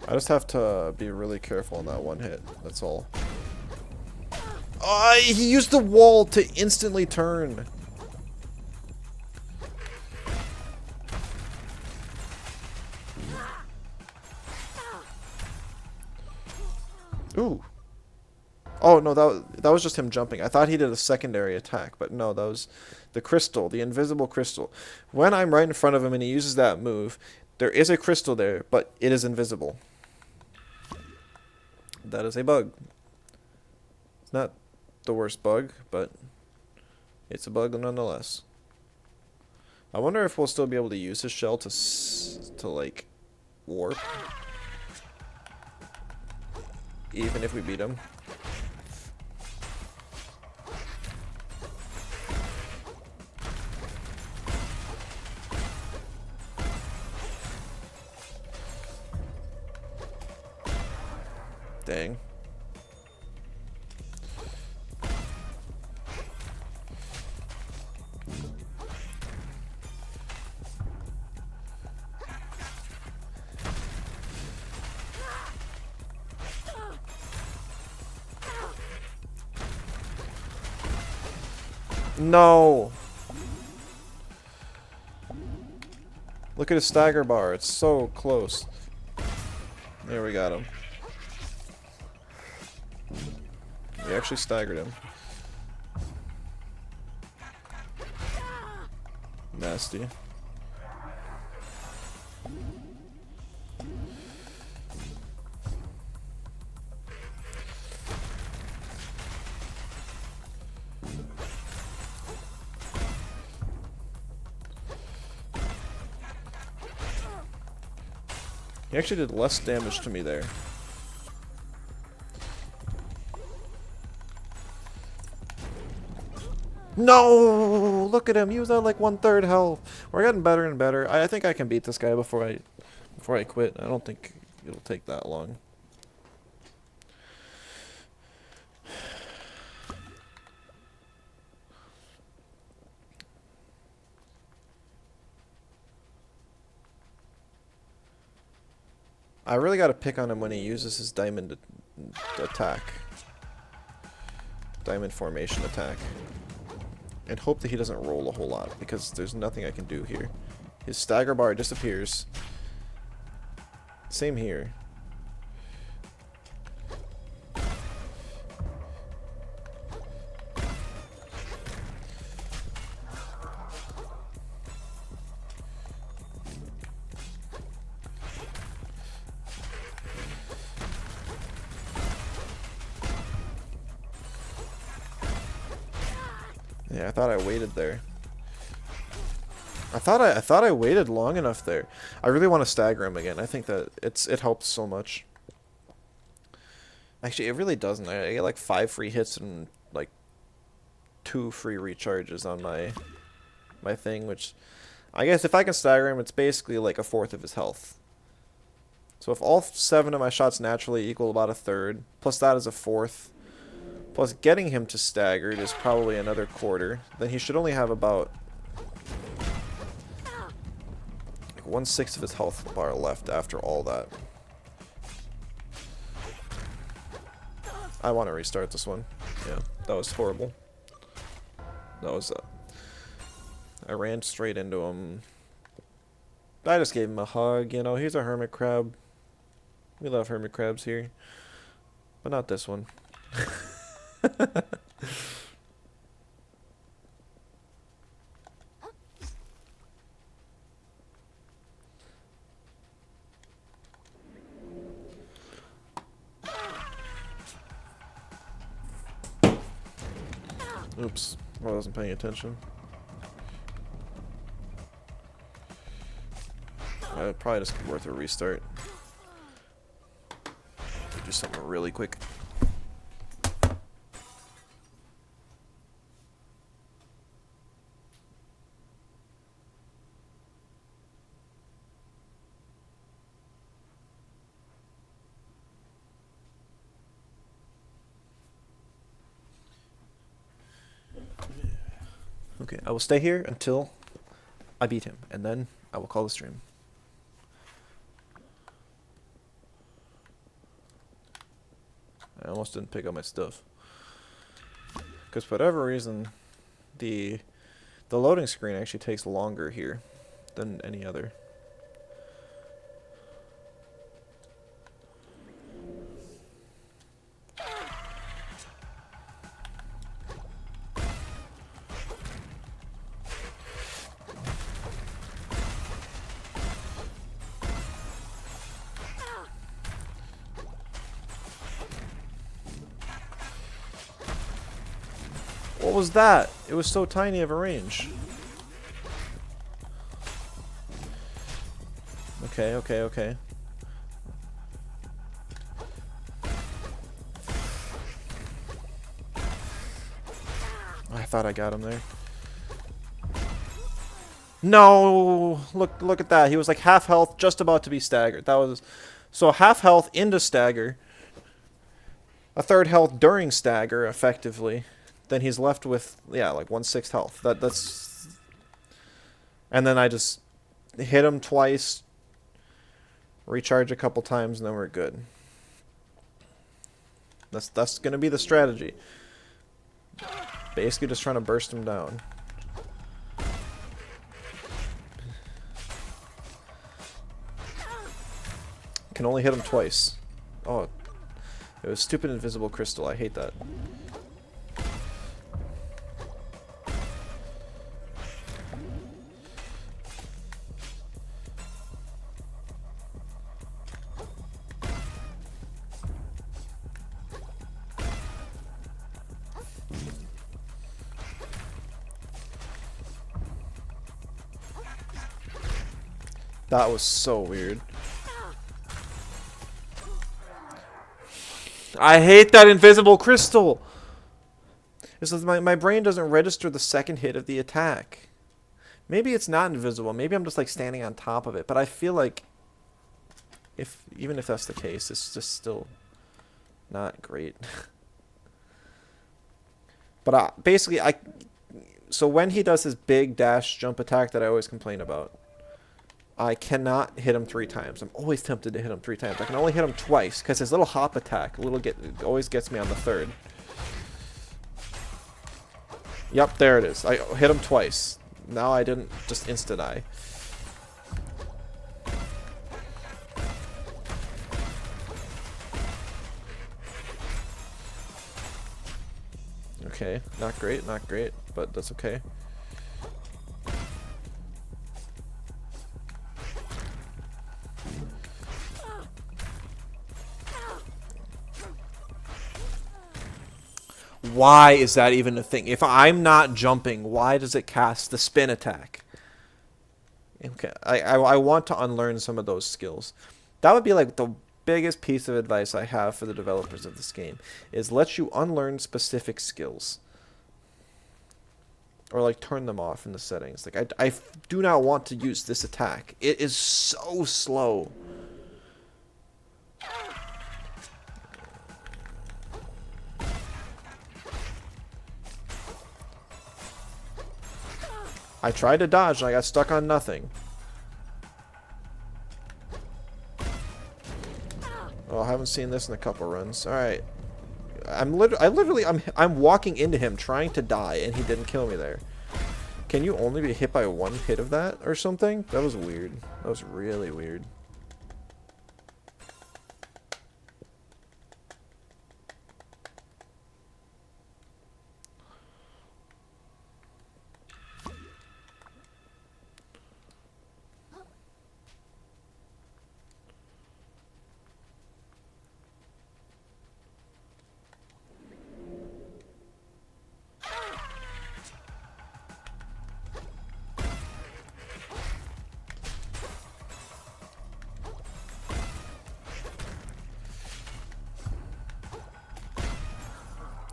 I just have to be really careful on that one hit. That's all. He used the wall to instantly turn. Ooh. Oh, no, that was just him jumping. I thought he did a secondary attack, but no, that was the crystal, the invisible crystal. When I'm right in front of him and he uses that move, there is a crystal there, but it is invisible. That is a bug. It's not the worst bug, but it's a bug nonetheless. I wonder if we'll still be able to use his shell to like warp, even if we beat him. Dang. No! Look at his stagger bar. It's so close. There, we got him. We actually staggered him. Nasty. He actually did less damage to me there. No! Look at him. He was at like 1/3 health. We're getting better and better. I think I can beat this guy before I quit. I don't think it'll take that long. I really got to pick on him when he uses his diamond attack. Diamond formation attack. And hope that he doesn't roll a whole lot, because there's nothing I can do here. His stagger bar disappears. Same here. Yeah, I thought I waited there. I thought I waited long enough there. I really want to stagger him again. I think that it helps so much. Actually, it really doesn't. I get like 5 free hits and like 2 free recharges on my thing, which I guess if I can stagger him, it's basically like 1/4 of his health. So if all 7 of my shots naturally equal about 1/3, plus that is 1/4. Plus, getting him to staggered is probably another 1/4. Then he should only have about like 1/6 of his health bar left after all that. I want to restart this one. Yeah, that was horrible. That was I ran straight into him. I just gave him a hug, you know. He's a hermit crab. We love hermit crabs here. But not this one. Oops, I wasn't paying attention. Probably just worth a restart. Do something really quick. Okay, I will stay here until I beat him, and then I will call the stream. I almost didn't pick up my stuff. Because for whatever reason, the loading screen actually takes longer here than any other. What was that? It was so tiny of a range. Okay. I thought I got him there. No! Look at that. He was like half health, just about to be staggered. That was so half health into stagger. a third health during stagger, effectively, then he's left with, yeah, like 1/6 health. That's... And then I just hit him twice, recharge a couple times, and then we're good. That's going to be the strategy. Basically just trying to burst him down. Can only hit him twice. Oh, it was stupid invisible crystal. I hate that. That was so weird. I hate that invisible crystal! It's like my brain doesn't register the second hit of the attack. Maybe it's not invisible. Maybe I'm just like standing on top of it. But I feel like even if that's the case, it's just still not great. But basically, so when he does his big dash jump attack that I always complain about, I cannot hit him 3 times. I'm always tempted to hit him 3 times. I can only hit him twice because his little hop attack always gets me on the 3rd. Yep, there it is. I hit him twice. Now I didn't just insta-die. Okay, not great, but that's okay. Why is that even a thing? If I'm not jumping, why does it cast the spin attack? Okay, I want to unlearn some of those skills. That would be like the biggest piece of advice I have for the developers of this game, is let you unlearn specific skills. Or like turn them off in the settings. Like I do not want to use this attack. It is so slow. I tried to dodge and I got stuck on nothing. Oh, I haven't seen this in a couple runs. All right, I'm walking into him trying to die and he didn't kill me there. Can you only be hit by 1 hit of that or something? That was weird. That was really weird.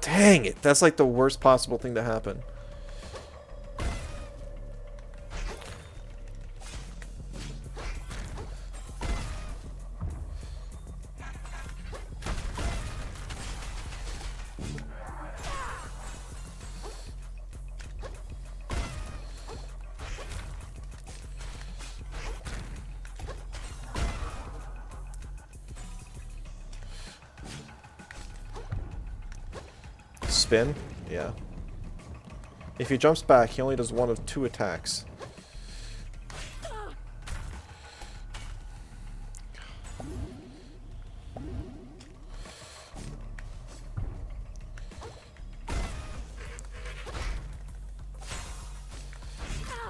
Dang it, that's like the worst possible thing to happen. Spin? Yeah. If he jumps back, he only does 1 of 2 attacks.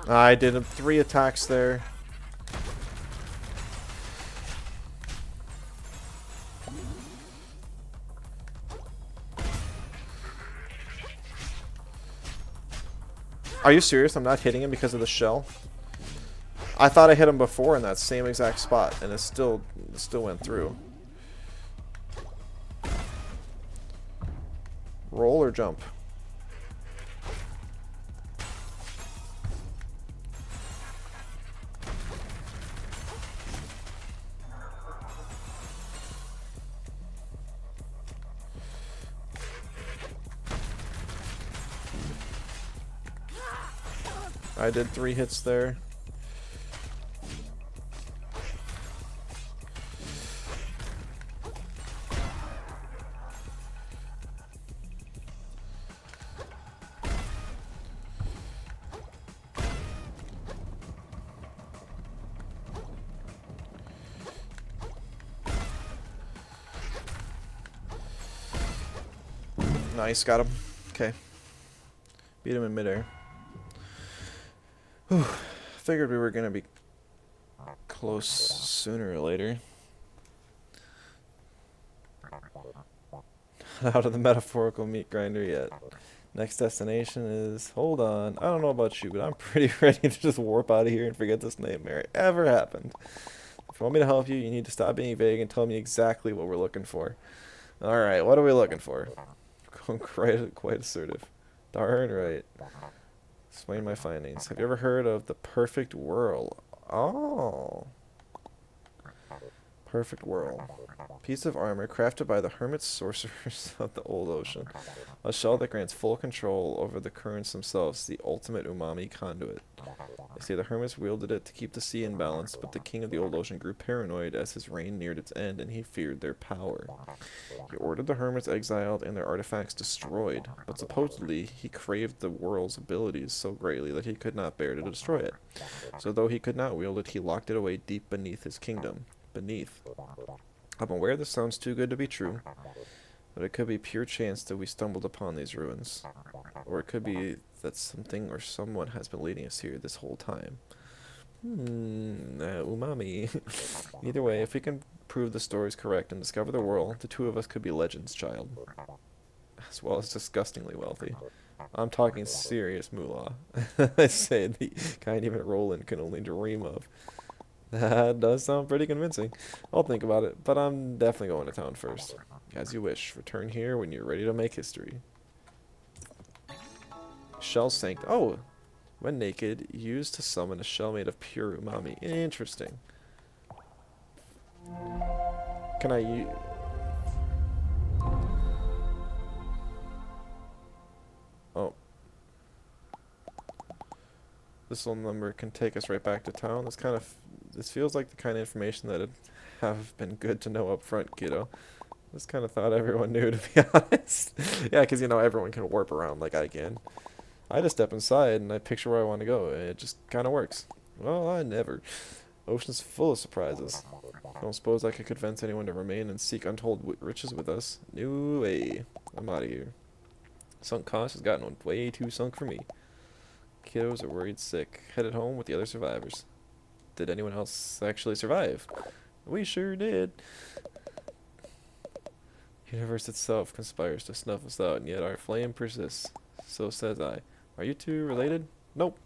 I did 3 attacks there. Are you serious? I'm not hitting him because of the shell? I thought I hit him before in that same exact spot, and it still went through. Roll or jump? I did 3 hits there. Nice, got him. Okay. Beat him in midair. Whew. Figured we were gonna be close sooner or later. Not out of the metaphorical meat grinder yet. Next destination is... Hold on. I don't know about you, but I'm pretty ready to just warp out of here and forget this nightmare ever happened. If you want me to help you, you need to stop being vague and tell me exactly what we're looking for. Alright, what are we looking for? Quite assertive. Darn right. Explain my findings. Have you ever heard of the Perfect Whirl? Oh. Perfect Whirl. Piece of armor crafted by the hermit sorcerers of the Old Ocean. A shell that grants full control over the currents themselves, the ultimate umami conduit. They say the hermits wielded it to keep the sea in balance, but the king of the Old Ocean grew paranoid as his reign neared its end, and he feared their power. He ordered the hermits exiled and their artifacts destroyed, but supposedly he craved the whirl's abilities so greatly that he could not bear to destroy it. So though he could not wield it, he locked it away deep beneath his kingdom. I'm aware this sounds too good to be true, but it could be pure chance that we stumbled upon these ruins. Or it could be that something or someone has been leading us here this whole time. Umami. Either way, if we can prove the story's correct and discover the world, the two of us could be legends, child. As well as disgustingly wealthy. I'm talking serious moolah. I say the kind even Roland can only dream of. That does sound pretty convincing. I'll think about it, but I'm definitely going to town first. As you wish. Return here when you're ready to make history. Shell sank. Oh! When naked, used to summon a shell made of pure umami. Interesting. Can I use... Oh. This little number can take us right back to town. This feels like the kind of information that'd have been good to know up front, kiddo. Just kind of thought everyone knew, to be honest. Yeah, because, you know, everyone can warp around like I can. I just step inside and I picture where I want to go, and it just kind of works. Well, I never. Ocean's full of surprises. Don't suppose I could convince anyone to remain and seek untold riches with us. No way. I'm out of here. Sunk cost has gotten way too sunk for me. Kiddos are worried sick. Headed home with the other survivors. Did anyone else actually survive? We sure did. The universe itself conspires to snuff us out, and yet our flame persists. So says I. Are you two related? Nope.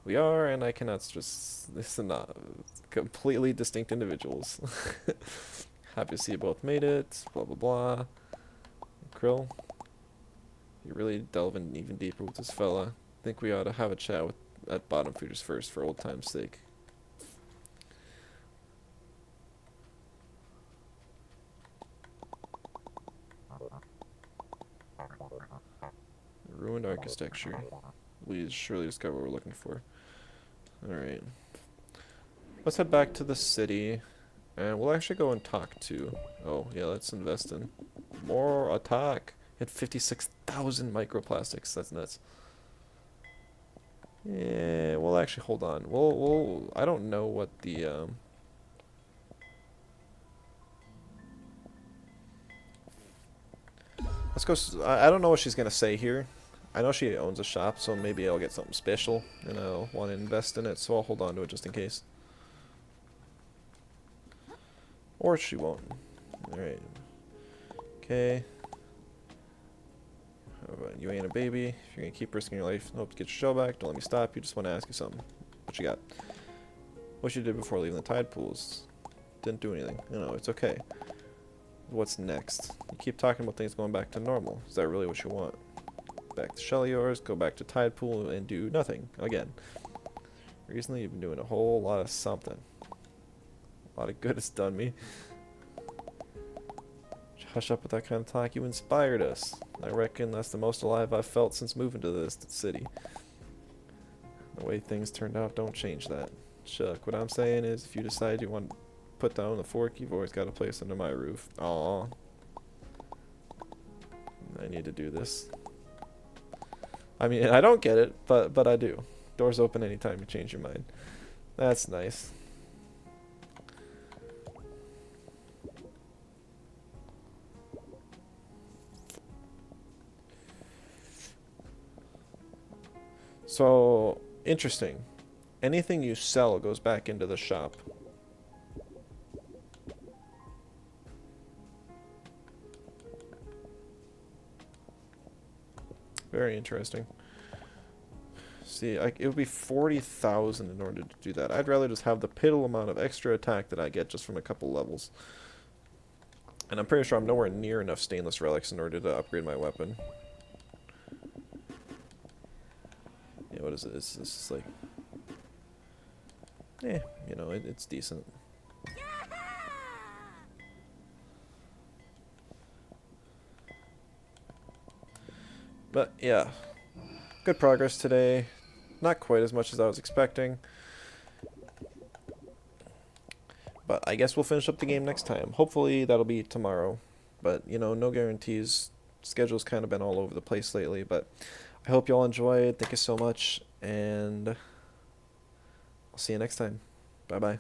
We are, and I cannot stress this enough. Completely distinct individuals. Happy to see you both made it. Blah blah blah. Krill, you're really delving even deeper with this fella. Think we ought to have a chat at Bottom Feeders first, for old time's sake. Ruined architecture. We surely discover what we're looking for. Alright. Let's head back to the city. And we'll actually go and talk to... Oh, yeah, let's invest in more attack. Hit 56,000 microplastics. That's nuts. Yeah, we'll actually hold on. We'll I don't know what the let's go. I don't know what she's gonna say here. I know she owns a shop, so maybe I'll get something special, and I'll want to invest in it. So I'll hold on to it just in case. Or she won't. All right. Okay. You ain't a baby. If you're gonna keep risking your life, hope to get your shell back. Don't let me stop you. Just want to ask you something. What you got? What you did before leaving the tide pools? Didn't do anything. No, it's okay. What's next? You keep talking about things going back to normal. Is that really what you want? Back to shell yours, go back to tide pool, and do nothing again. Recently, you've been doing a whole lot of something. A lot of good it's done me. Hush up with that kind of talk. You inspired us. I reckon that's the most alive I've felt since moving to this city. The way things turned out don't change that. Chuck, what I'm saying is if you decide you want to put down the fork, you've always got a place under my roof. Aww. I need to do this. I mean, I don't get it, but I do. Doors open anytime you change your mind. That's nice. So, interesting. Anything you sell goes back into the shop. Very interesting. See, it would be 40,000 in order to do that. I'd rather just have the piddle amount of extra attack that I get just from a couple levels. And I'm pretty sure I'm nowhere near enough stainless relics in order to upgrade my weapon. Yeah, what is it? It's just like... eh, you know, it's decent. But, yeah. Good progress today. Not quite as much as I was expecting. But I guess we'll finish up the game next time. Hopefully that'll be tomorrow. But, you know, no guarantees. Schedule's kind of been all over the place lately. But I hope you all enjoyed. Thank you so much. And I'll see you next time. Bye-bye.